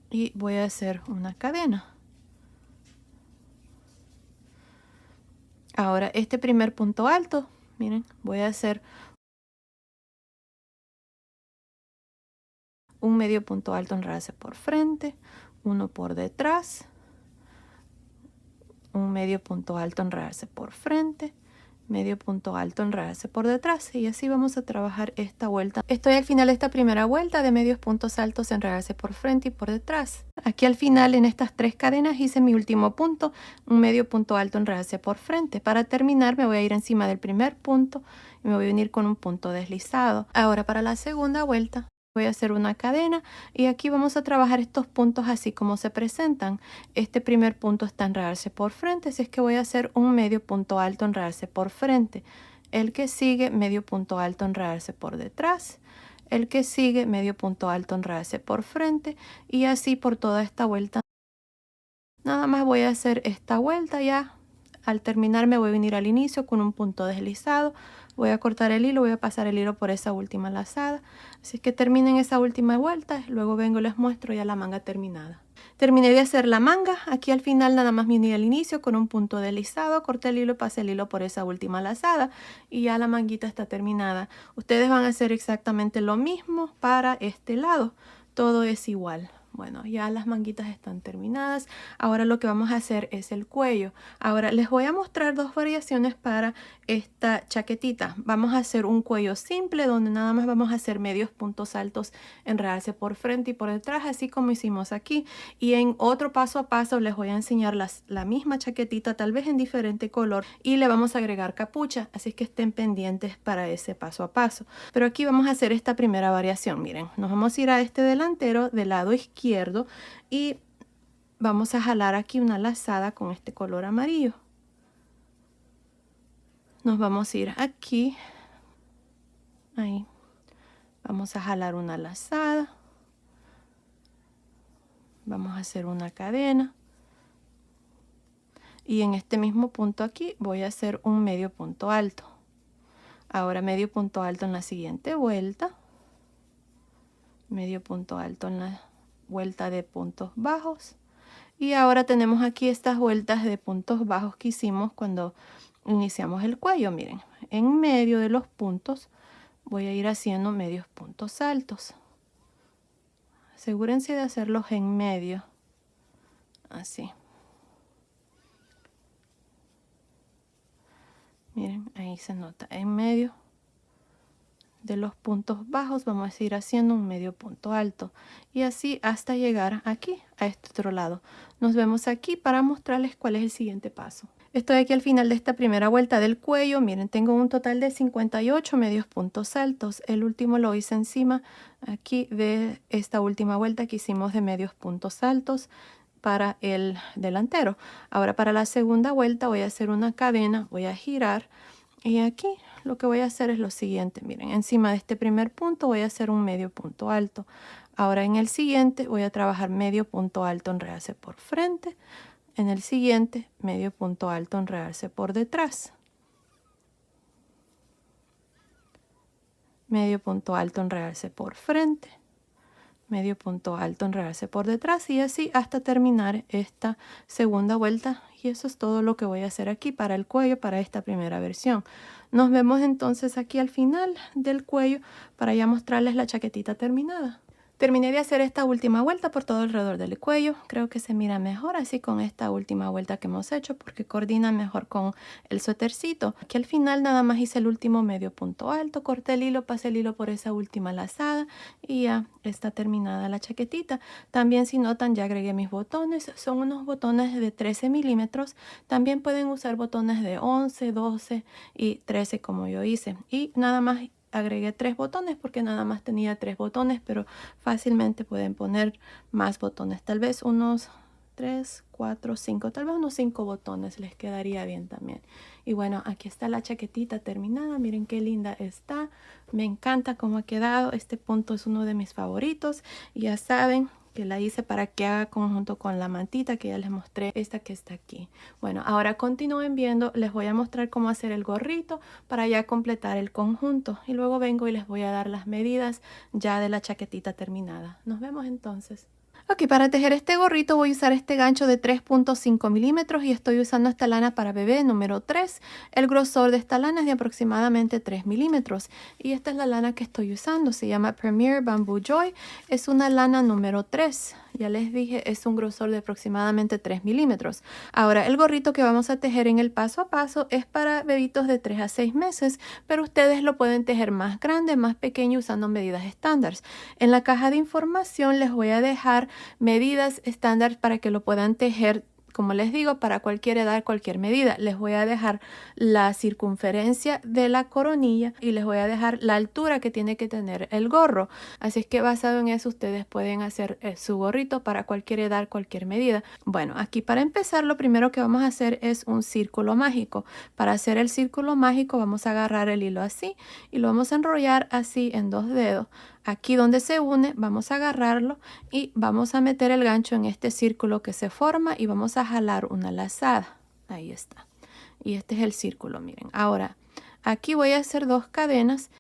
S1: y voy a hacer una cadena. Ahora este primer punto alto, miren, voy a hacer un medio punto alto, enredarse por frente, uno por detrás, un medio punto alto, enredarse por frente, medio punto alto, enredarse por detrás, y así vamos a trabajar esta vuelta. Estoy al final de esta primera vuelta de medios puntos altos, enredarse por frente y por detrás. Aquí al final en estas 3 cadenas hice mi último punto, un medio punto alto, enredarse por frente. Para terminar me voy a ir encima del primer punto y me voy a unir con un punto deslizado. Ahora para la segunda vuelta voy a hacer una cadena y aquí vamos a trabajar estos puntos así como se presentan. Este primer punto está enredarse por frente, así es que voy a hacer un medio punto alto, enredarse por frente. El que sigue, medio punto alto, enredarse por detrás. El que sigue, medio punto alto, enredarse por frente, y así por toda esta vuelta. Nada más voy a hacer esta vuelta ya. Al terminar me voy a venir al inicio con un punto deslizado, voy a cortar el hilo, voy a pasar el hilo por esa última lazada, así que terminen esa última vuelta, luego vengo y les muestro ya la manga terminada. Terminé de hacer la manga, aquí al final nada más me uní al inicio con un punto deslizado, corté el hilo y pasé el hilo por esa última lazada y ya la manguita está terminada. Ustedes van a hacer exactamente lo mismo para este lado, todo es igual. Bueno, ya las manguitas están terminadas. Ahora lo que vamos a hacer es el cuello. Ahora les voy a mostrar 2 variaciones para esta chaquetita. Vamos a hacer un cuello simple donde nada más vamos a hacer medios puntos altos, enredarse por frente y por detrás, así como hicimos aquí. Y en otro paso a paso les voy a enseñar la misma chaquetita, tal vez en diferente color, y le vamos a agregar capucha, así que estén pendientes para ese paso a paso. Pero aquí vamos a hacer esta primera variación. Miren, nos vamos a ir a este delantero del lado izquierdo y vamos a jalar aquí una lazada con este color amarillo. Nos vamos a ir aquí, ahí, vamos a jalar una lazada, vamos a hacer una cadena y en este mismo punto aquí voy a hacer un medio punto alto. Ahora medio punto alto en la siguiente vuelta, medio punto alto en la vuelta de puntos bajos, y ahora tenemos aquí estas vueltas de puntos bajos que hicimos cuando iniciamos el cuello. Miren, en medio de los puntos voy a ir haciendo medios puntos altos. Asegúrense de hacerlos en medio, así. Miren, ahí se nota, en medio de los puntos bajos vamos a ir haciendo un medio punto alto y así hasta llegar aquí a este otro lado. Nos vemos aquí para mostrarles cuál es el siguiente paso. Estoy aquí al final de esta primera vuelta del cuello. Miren, tengo un total de 58 medios puntos altos. El último lo hice encima aquí de esta última vuelta que hicimos de medios puntos altos para el delantero. Ahora para la segunda vuelta voy a hacer una cadena, voy a girar y aquí lo que voy a hacer es lo siguiente. Miren, encima de este primer punto voy a hacer un medio punto alto. Ahora en el siguiente voy a trabajar medio punto alto en realce por frente. En el siguiente, medio punto alto en realce por detrás. Medio punto alto en realce por frente. Medio punto alto en realce por detrás y así hasta terminar esta segunda vuelta. Y eso es todo lo que voy a hacer aquí para el cuello para esta primera versión. Nos vemos entonces aquí al final del cuello para ya mostrarles la chaquetita terminada. Terminé de hacer esta última vuelta por todo alrededor del cuello. Creo que se mira mejor así con esta última vuelta que hemos hecho porque coordina mejor con el suétercito. Aquí al final nada más hice el último medio punto alto, corté el hilo, pasé el hilo por esa última lazada y ya está terminada la chaquetita. También si notan ya agregué mis botones. Son unos botones de 13 milímetros. También pueden usar botones de 11, 12 y 13 como yo hice. Y nada más agregué 3 botones porque nada más tenía 3 botones, pero fácilmente pueden poner más botones, tal vez unos 3, 4, 5, tal vez unos 5 botones les quedaría bien también. Y bueno, aquí está la chaquetita terminada, miren qué linda está, me encanta cómo ha quedado. Este punto es uno de mis favoritos y ya saben que la hice para que haga conjunto con la mantita que ya les mostré, esta que está aquí. Bueno, ahora continúen viendo, les voy a mostrar cómo hacer el gorrito para ya completar el conjunto y luego vengo y les voy a dar las medidas ya de la chaquetita terminada. Nos vemos entonces. Ok, para tejer este gorrito voy a usar este gancho de 3.5 milímetros y estoy usando esta lana para bebé número 3. El grosor de esta lana es de aproximadamente 3 milímetros y esta es la lana que estoy usando. Se llama Premier Bamboo Joy. Es una lana número 3. Ya les dije, es un grosor de aproximadamente 3 milímetros. Ahora, el gorrito que vamos a tejer en el paso a paso es para bebitos de 3 a 6 meses, pero ustedes lo pueden tejer más grande, más pequeño usando medidas estándar. En la caja de información les voy a dejar medidas estándar para que lo puedan tejer, como les digo, para cualquier edad, cualquier medida. Les voy a dejar la circunferencia de la coronilla y les voy a dejar la altura que tiene que tener el gorro. Así es que basado en eso ustedes pueden hacer su gorrito para cualquier edad, cualquier medida. Bueno, aquí para empezar lo primero que vamos a hacer es un círculo mágico. Para hacer el círculo mágico vamos a agarrar el hilo así y lo vamos a enrollar así en 2 dedos. Aquí donde se une vamos a agarrarlo y vamos a meter el gancho en este círculo que se forma y vamos a jalar una lazada. Ahí está. Y este es el círculo, miren. Ahora, aquí voy a hacer 2 cadenas.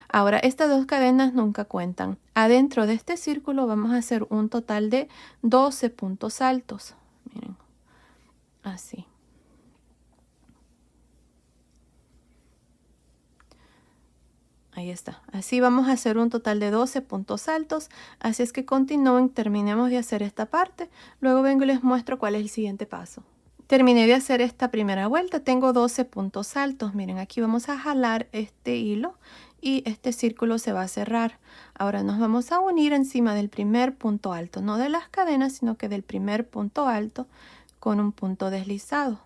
S1: Ahora, estas 2 cadenas nunca cuentan. Adentro de este círculo vamos a hacer un total de 12 puntos altos. Miren, así. Ahí está. Así vamos a hacer un total de 12 puntos altos. Así es que continúen, terminemos de hacer esta parte. Luego vengo y les muestro cuál es el siguiente paso. Terminé de hacer esta primera vuelta. Tengo 12 puntos altos. Miren, aquí vamos a jalar este hilo y este círculo se va a cerrar. Ahora nos vamos a unir encima del primer punto alto. No de las cadenas, sino que del primer punto alto con un punto deslizado.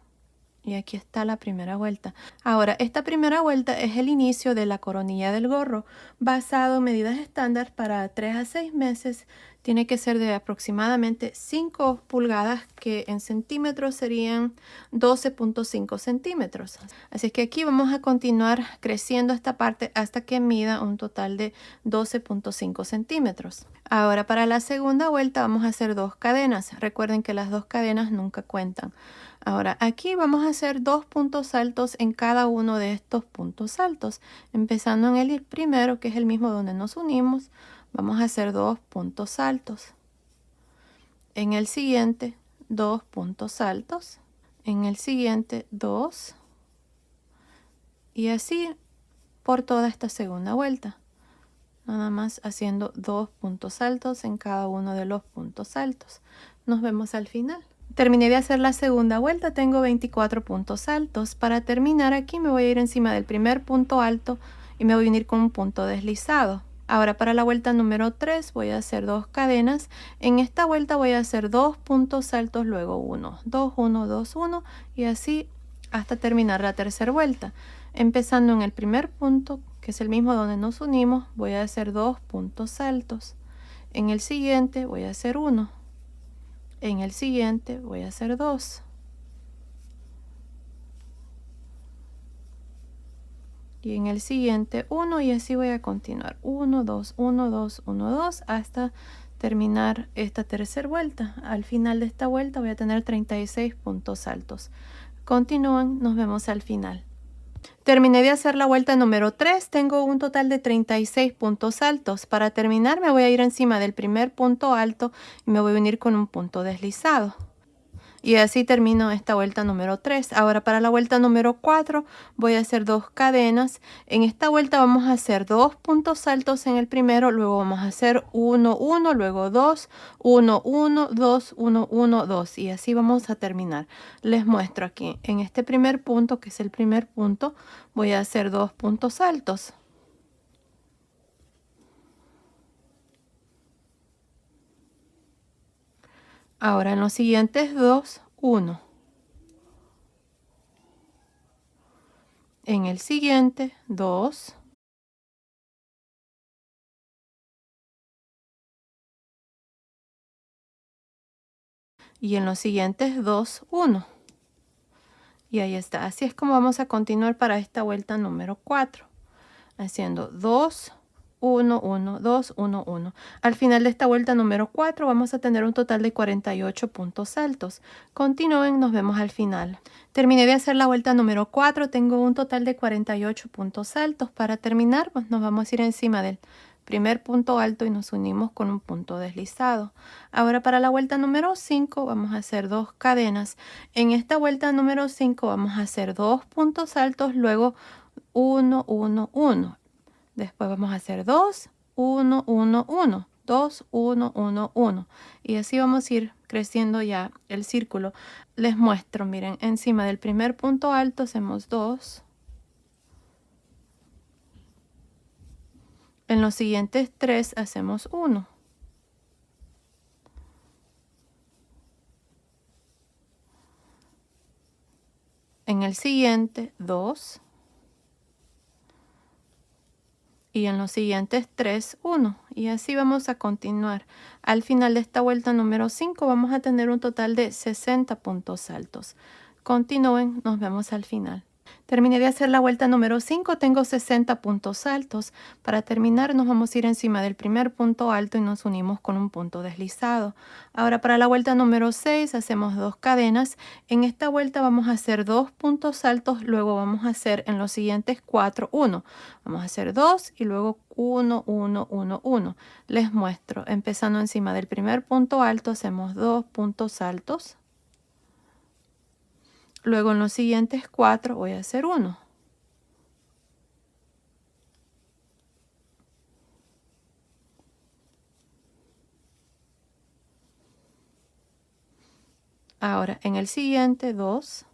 S1: Y aquí está la primera vuelta. Ahora, esta primera vuelta es el inicio de la coronilla del gorro, basado en medidas estándar para 3 a 6 meses. Tiene que ser de aproximadamente 5 pulgadas, que en centímetros serían 12.5 centímetros. Así que aquí vamos a continuar creciendo esta parte hasta que mida un total de 12.5 centímetros. Ahora, para la segunda vuelta vamos a hacer 2 cadenas. Recuerden que las 2 cadenas nunca cuentan. Ahora, aquí vamos a hacer 2 puntos altos en cada uno de estos puntos altos. Empezando en el primero, que es el mismo donde nos unimos, vamos a hacer 2 puntos altos. En el siguiente, 2 puntos altos. En el siguiente, 2. Y así por toda esta segunda vuelta. Nada más haciendo 2 puntos altos en cada uno de los puntos altos. Nos vemos al final. Terminé de hacer la segunda vuelta, tengo 24 puntos altos. Para terminar aquí me voy a ir encima del primer punto alto y me voy a unir con un punto deslizado. Ahora para la vuelta número 3 voy a hacer 2 cadenas. En esta vuelta voy a hacer 2 puntos altos, luego 1, 2, 1, 2, 1 y así hasta terminar la tercera vuelta. Empezando en el primer punto, que es el mismo donde nos unimos, voy a hacer 2 puntos altos. En el siguiente voy a hacer 1. En el siguiente voy a hacer 2. Y en el siguiente 1 y así voy a continuar. 1, 2, 1, 2, 1, 2 hasta terminar esta tercera vuelta. Al final de esta vuelta voy a tener 36 puntos altos. Continúan, nos vemos al final. Terminé de hacer la vuelta número 3, tengo un total de 36 puntos altos. Para terminar me voy a ir encima del primer punto alto y me voy a unir con un punto deslizado. Y así termino esta vuelta número 3. Ahora para la vuelta número 4 voy a hacer 2 cadenas. En esta vuelta vamos a hacer 2 puntos altos en el primero, luego vamos a hacer 1, 1, luego 2, 1, 1, 2, 1, 1, 2 y así vamos a terminar. Les muestro aquí en este primer punto, que es el primer punto, voy a hacer 2 puntos altos. Ahora en los siguientes 2, 1. En el siguiente 2. Y en los siguientes 2, 1. Y ahí está. Así es como vamos a continuar para esta vuelta número 4. Haciendo 2, 1, 1, 2, 1, 1. Al final de esta vuelta número 4 vamos a tener un total de 48 puntos altos. Continúen, nos vemos al final. Terminé de hacer la vuelta número 4. Tengo un total de 48 puntos altos. Para terminar, pues nos vamos a ir encima del primer punto alto y nos unimos con un punto deslizado. Ahora para la vuelta número 5 vamos a hacer 2 cadenas. En esta vuelta número 5 vamos a hacer 2 puntos altos, luego 1, 1, 1. Después vamos a hacer 2, 1, 1, 1. 2, 1, 1, 1. Y así vamos a ir creciendo ya el círculo. Les muestro, miren, encima del primer punto alto hacemos 2. En los siguientes 3 hacemos 1. En el siguiente 2. Y en los siguientes 3, 1. Y así vamos a continuar. Al final de esta vuelta número 5 vamos a tener un total de 60 puntos altos. Continúen, nos vemos al final. Terminé de hacer la vuelta número 5, tengo 60 puntos altos. Para terminar nos vamos a ir encima del primer punto alto y nos unimos con un punto deslizado. Ahora para la vuelta número 6 hacemos 2 cadenas. En esta vuelta vamos a hacer 2 puntos altos, luego vamos a hacer en los siguientes 4, 1. Vamos a hacer 2 y luego 1, 1, 1, 1. Les muestro, empezando encima del primer punto alto hacemos 2 puntos altos. Luego en los siguientes 4 voy a hacer 1. Ahora en el siguiente 2.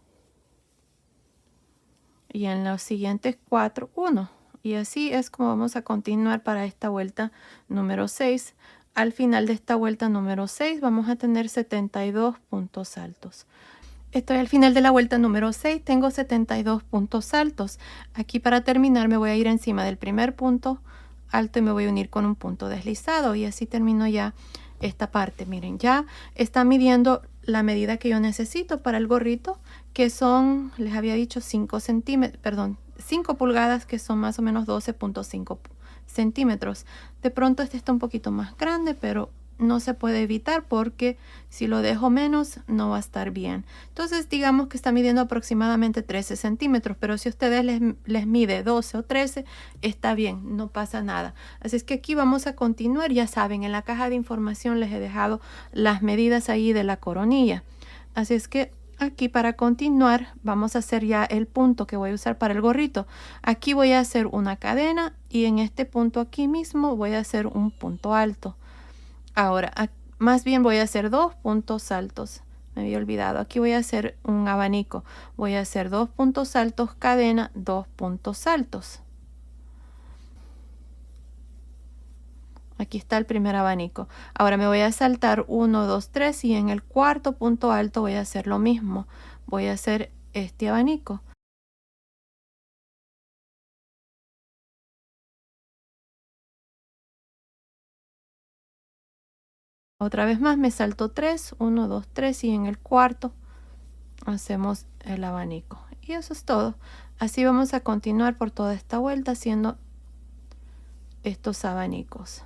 S1: Y en los siguientes 4, 1. Y así es como vamos a continuar para esta vuelta número 6. Al final de esta vuelta número 6 vamos a tener 72 puntos altos. Estoy al final de la vuelta número 6, tengo 72 puntos altos. Aquí para terminar me voy a ir encima del primer punto alto y me voy a unir con un punto deslizado y así termino ya esta parte. Miren, ya está midiendo la medida que yo necesito para el gorrito, que son, les había dicho 5 pulgadas, que son más o menos 12.5 centímetros. De pronto este está un poquito más grande, pero no se puede evitar porque si lo dejo menos no va a estar bien. Entonces digamos que está midiendo aproximadamente 13 centímetros, pero si ustedes les mide 12 o 13, está bien, no pasa nada. Así es que aquí vamos a continuar. Ya saben, en la caja de información les he dejado las medidas ahí de la coronilla. Así es que aquí para continuar vamos a hacer ya el punto que voy a usar para el gorrito. Aquí voy a hacer una cadena y en este punto aquí mismo voy a hacer un punto alto. Ahora, más bien voy a hacer 2 puntos altos. Me había olvidado. Aquí voy a hacer un abanico. Voy a hacer 2 puntos altos, cadena, 2 puntos altos. Aquí está el primer abanico. Ahora me voy a saltar 1, 2, 3 y en el cuarto punto alto voy a hacer lo mismo. Voy a hacer este abanico. Otra vez más me salto 3, 1, 2, 3 y en el cuarto hacemos el abanico. Y eso es todo. Así vamos a continuar por toda esta vuelta haciendo estos abanicos.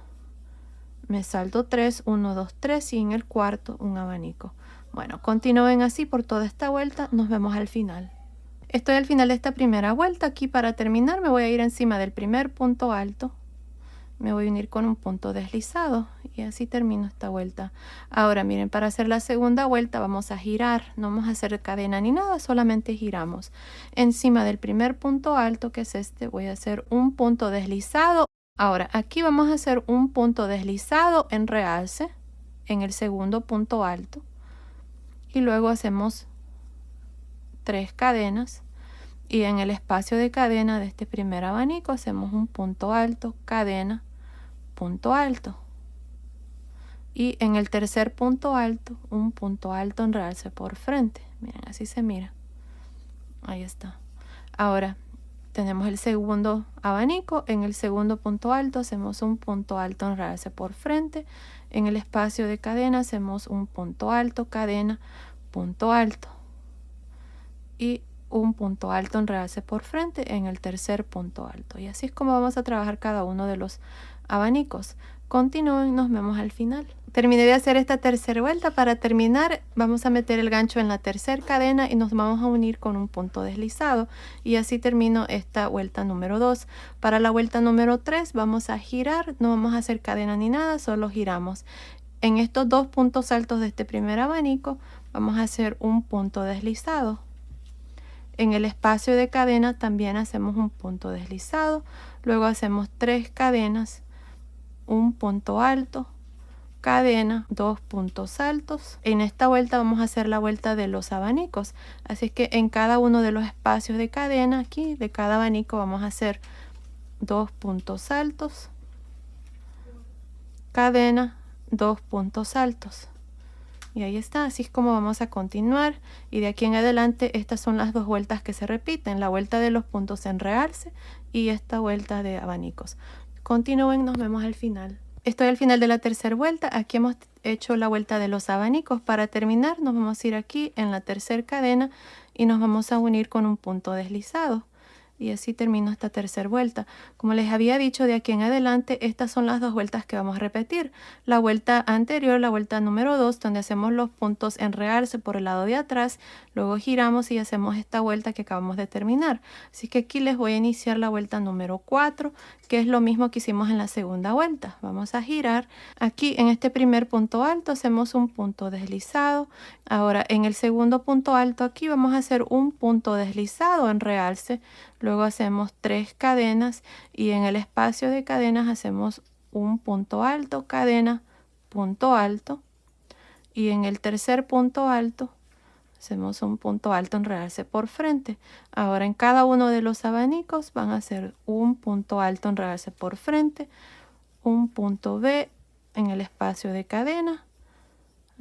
S1: Me salto 3, 1, 2, 3 y en el cuarto un abanico. Bueno, continúen así por toda esta vuelta. Nos vemos al final. Estoy al final de esta primera vuelta. Aquí para terminar me voy a ir encima del primer punto alto. Me voy a unir con un punto deslizado y así termino esta vuelta. Ahora miren, para hacer la segunda vuelta vamos a girar, no vamos a hacer cadena ni nada, solamente giramos. Encima del primer punto alto, que es este, voy a hacer un punto deslizado. Ahora aquí vamos a hacer un punto deslizado en realce en el segundo punto alto y luego hacemos 3 cadenas. Y en el espacio de cadena de este primer abanico hacemos un punto alto, cadena, punto alto. Y en el tercer punto alto, un punto alto en realce por frente. Miren, así se mira. Ahí está. Ahora tenemos el segundo abanico. En el segundo punto alto hacemos un punto alto en realce por frente. En el espacio de cadena hacemos un punto alto, cadena, punto alto. Y un punto alto en realce por frente en el tercer punto alto. Y así es como vamos a trabajar cada uno de los abanicos. Continúen, nos vemos al final. Terminé de hacer esta tercera vuelta. Para terminar vamos a meter el gancho en la tercera cadena y nos vamos a unir con un punto deslizado. Y así termino esta vuelta número 2. Para la vuelta número 3 vamos a girar, no vamos a hacer cadena ni nada, solo giramos. En estos dos puntos altos de este primer abanico vamos a hacer un punto deslizado. En el espacio de cadena también hacemos un punto deslizado, luego hacemos 3 cadenas, un punto alto, cadena, 2 puntos altos. En esta vuelta vamos a hacer la vuelta de los abanicos, así que en cada uno de los espacios de cadena aquí, de cada abanico vamos a hacer 2 puntos altos, cadena, 2 puntos altos. Y ahí está, así es como vamos a continuar. Y de aquí en adelante estas son las dos vueltas que se repiten. La vuelta de los puntos en realce y esta vuelta de abanicos. Continúen, nos vemos al final. Estoy al final de la tercera vuelta. Aquí hemos hecho la vuelta de los abanicos. Para terminar nos vamos a ir aquí en la tercera cadena y nos vamos a unir con un punto deslizado. Y así termino esta tercera vuelta. Como les había dicho, de aquí en adelante estas son las dos vueltas que vamos a repetir. La vuelta anterior, la vuelta número 2, donde hacemos los puntos en realce por el lado de atrás, luego giramos y hacemos esta vuelta que acabamos de terminar. Así que aquí les voy a iniciar la vuelta número 4, que es lo mismo que hicimos en la segunda vuelta. Vamos a girar. Aquí en este primer punto alto hacemos un punto deslizado. Ahora en el segundo punto alto aquí vamos a hacer un punto deslizado en realce. Luego hacemos 3 cadenas y en el espacio de cadenas hacemos un punto alto, cadena, punto alto. Y en el tercer punto alto hacemos un punto alto en realce por frente. Ahora en cada uno de los abanicos van a hacer un punto alto en realce por frente, un punto B en el espacio de cadena.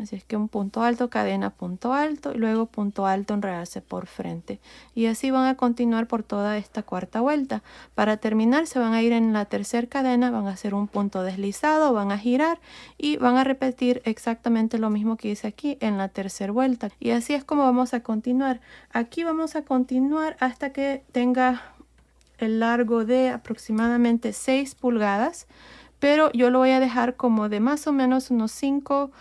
S1: Así es que un punto alto, cadena, punto alto y luego punto alto en realce por frente. Y así van a continuar por toda esta cuarta vuelta. Para terminar se van a ir en la tercera cadena, van a hacer un punto deslizado, van a girar y van a repetir exactamente lo mismo que hice aquí en la tercera vuelta. Y así es como vamos a continuar. Aquí vamos a continuar hasta que tenga el largo de aproximadamente 6 pulgadas. Pero yo lo voy a dejar como de más o menos unos 5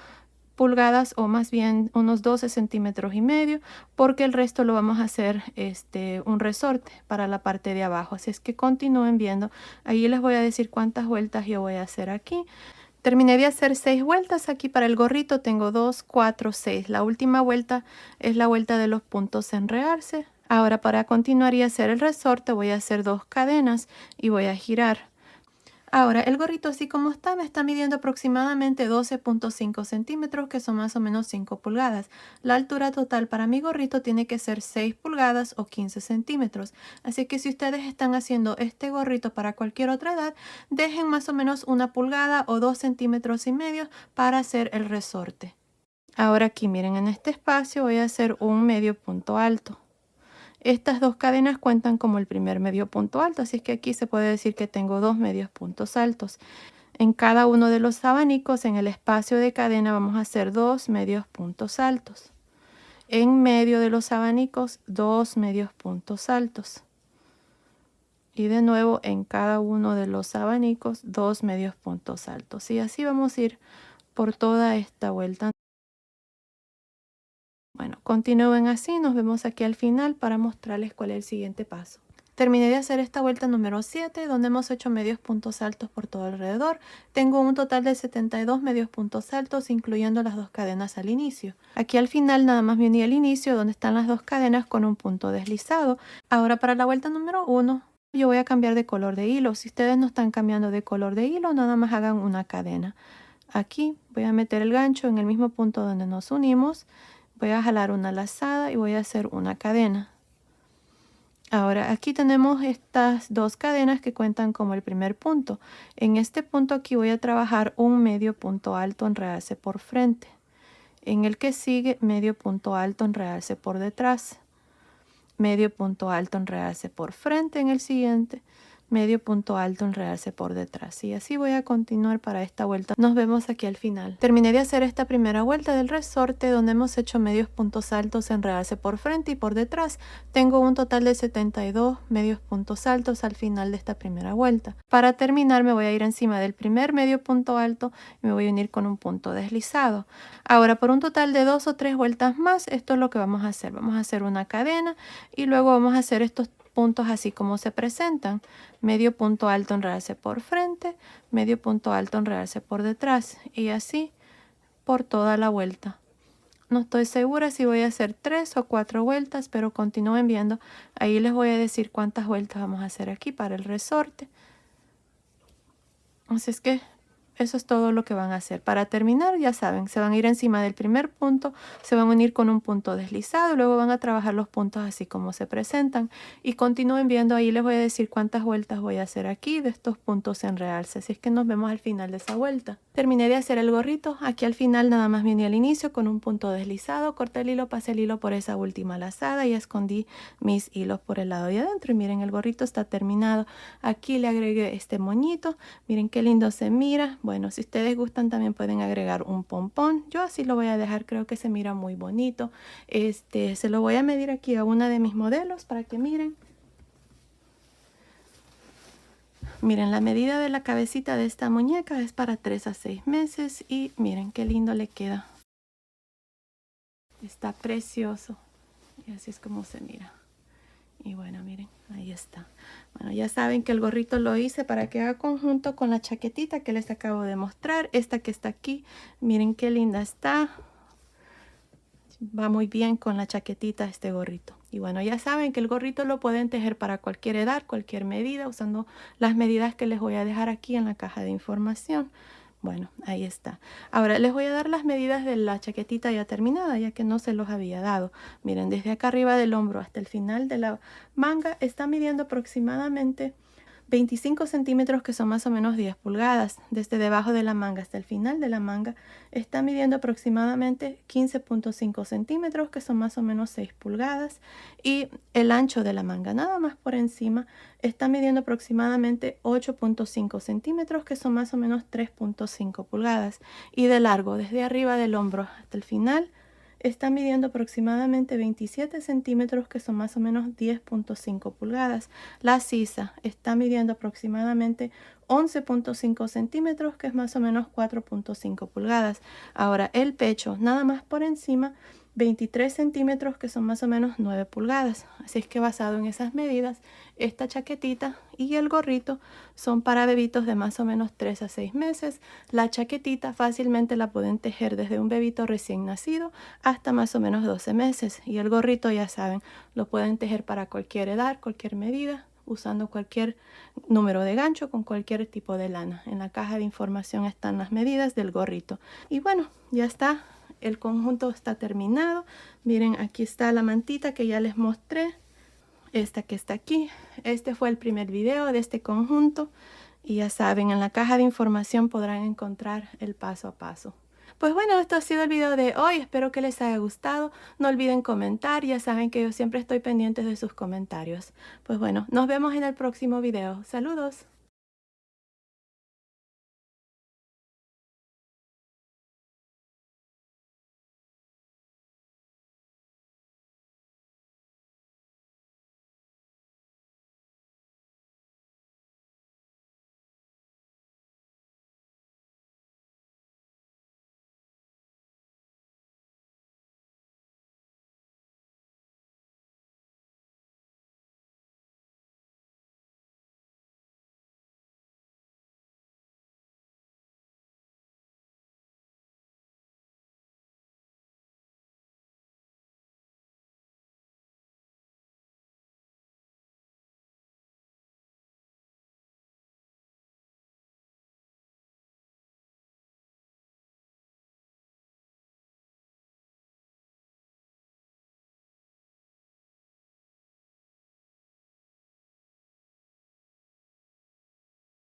S1: pulgadas o más bien unos 12 centímetros y medio, porque el resto lo vamos a hacer un resorte para la parte de abajo. Así es que continúen viendo. Ahí les voy a decir cuántas vueltas yo voy a hacer aquí. Terminé de hacer 6 vueltas. Aquí para el gorrito tengo 2, 4, 6. La última vuelta es la vuelta de los puntos en realce. Ahora para continuar y hacer el resorte voy a hacer 2 cadenas y voy a girar. Ahora, el gorrito así como está, me está midiendo aproximadamente 12.5 centímetros, que son más o menos 5 pulgadas. La altura total para mi gorrito tiene que ser 6 pulgadas o 15 centímetros. Así que si ustedes están haciendo este gorrito para cualquier otra edad, dejen más o menos 1 pulgada o 2,5 centímetros para hacer el resorte. Ahora aquí, miren, en este espacio voy a hacer un medio punto alto. Estas dos cadenas cuentan como el primer medio punto alto, así es que aquí se puede decir que tengo dos medios puntos altos. En cada uno de los abanicos, en el espacio de cadena, vamos a hacer dos medios puntos altos. En medio de los abanicos, dos medios puntos altos. Y de nuevo, en cada uno de los abanicos, dos medios puntos altos. Y así vamos a ir por toda esta vuelta. Bueno, continúen así, nos vemos aquí al final para mostrarles cuál es el siguiente paso. Terminé de hacer esta vuelta número 7, donde hemos hecho medios puntos altos por todo alrededor. Tengo un total de 72 medios puntos altos, incluyendo las dos cadenas al inicio. Aquí al final nada más me uní al inicio, donde están las dos cadenas con un punto deslizado. Ahora para la vuelta número 1, yo voy a cambiar de color de hilo. Si ustedes no están cambiando de color de hilo, nada más hagan una cadena. Aquí voy a meter el gancho en el mismo punto donde nos unimos. Voy a jalar una lazada y voy a hacer una cadena. Ahora aquí tenemos estas dos cadenas que cuentan como el primer punto. En este punto aquí voy a trabajar un medio punto alto en realce por frente. En el que sigue, medio punto alto en realce por detrás. Medio punto alto en realce por frente en el siguiente. Medio punto alto en realce por detrás. Y así voy a continuar para esta vuelta. Nos vemos aquí al final. Terminé de hacer esta primera vuelta del resorte, donde hemos hecho medios puntos altos en realce por frente y por detrás. Tengo un total de 72 medios puntos altos al final de esta primera vuelta. Para terminar me voy a ir encima del primer medio punto alto y me voy a unir con un punto deslizado. Ahora, por un total de 2 o 3 vueltas más, esto es lo que vamos a hacer. Vamos a hacer una cadena y luego vamos a hacer estos puntos así como se presentan. Medio punto alto en realce por frente, medio punto alto en realce por detrás y así por toda la vuelta. No estoy segura si voy a hacer 3 o 4 vueltas, pero continúen viendo. Ahí les voy a decir cuántas vueltas vamos a hacer aquí para el resorte. Así es que eso es todo lo que van a hacer. Para terminar, ya saben, se van a ir encima del primer punto, se van a unir con un punto deslizado, luego van a trabajar los puntos así como se presentan. Y continúen viendo, ahí les voy a decir cuántas vueltas voy a hacer aquí de estos puntos en realce. Así es que nos vemos al final de esa vuelta. Terminé de hacer el gorrito. Aquí al final nada más vine al inicio con un punto deslizado, corté el hilo, pasé el hilo por esa última lazada y escondí mis hilos por el lado de adentro. Y miren, el gorrito está terminado. Aquí le agregué este moñito. Miren qué lindo se mira. Bueno, si ustedes gustan también pueden agregar un pompón. Yo así lo voy a dejar, creo que se mira muy bonito. Se lo voy a medir aquí a una de mis modelos para que miren. Miren, la medida de la cabecita de esta muñeca es para 3 a 6 meses y miren qué lindo le queda. Está precioso y así es como se mira. Y bueno, miren, ahí está. Bueno, ya saben que el gorrito lo hice para que haga conjunto con la chaquetita que les acabo de mostrar. Esta que está aquí, miren qué linda está. Va muy bien con la chaquetita este gorrito. Y bueno, ya saben que el gorrito lo pueden tejer para cualquier edad, cualquier medida, usando las medidas que les voy a dejar aquí en la caja de información. Bueno, ahí está. Ahora les voy a dar las medidas de la chaquetita ya terminada, ya que no se los había dado. Miren, desde acá arriba del hombro hasta el final de la manga está midiendo aproximadamente 25 centímetros, que son más o menos 10 pulgadas. Desde debajo de la manga hasta el final de la manga está midiendo aproximadamente 15.5 centímetros, que son más o menos 6 pulgadas. Y el ancho de la manga, nada más por encima, está midiendo aproximadamente 8.5 centímetros, que son más o menos 3.5 pulgadas. Y de largo, desde arriba del hombro hasta el final, está midiendo aproximadamente 27 centímetros, que son más o menos 10.5 pulgadas. La sisa está midiendo aproximadamente 11.5 centímetros, que es más o menos 4.5 pulgadas. Ahora el pecho, nada más por encima, 23 centímetros, que son más o menos 9 pulgadas. Así es que basado en esas medidas, esta chaquetita y el gorrito son para bebitos de más o menos 3 a 6 meses. La chaquetita fácilmente la pueden tejer desde un bebito recién nacido hasta más o menos 12 meses. Y el gorrito, ya saben, lo pueden tejer para cualquier edad, cualquier medida, usando cualquier número de gancho con cualquier tipo de lana. En la caja de información están las medidas del gorrito. Y bueno, ya está. El conjunto está terminado. Miren, aquí está la mantita que ya les mostré. Esta que está aquí. Este fue el primer video de este conjunto. Y ya saben, en la caja de información podrán encontrar el paso a paso. Pues bueno, esto ha sido el video de hoy. Espero que les haya gustado. No olviden comentar. Ya saben que yo siempre estoy pendiente de sus comentarios. Pues bueno, nos vemos en el próximo video. Saludos.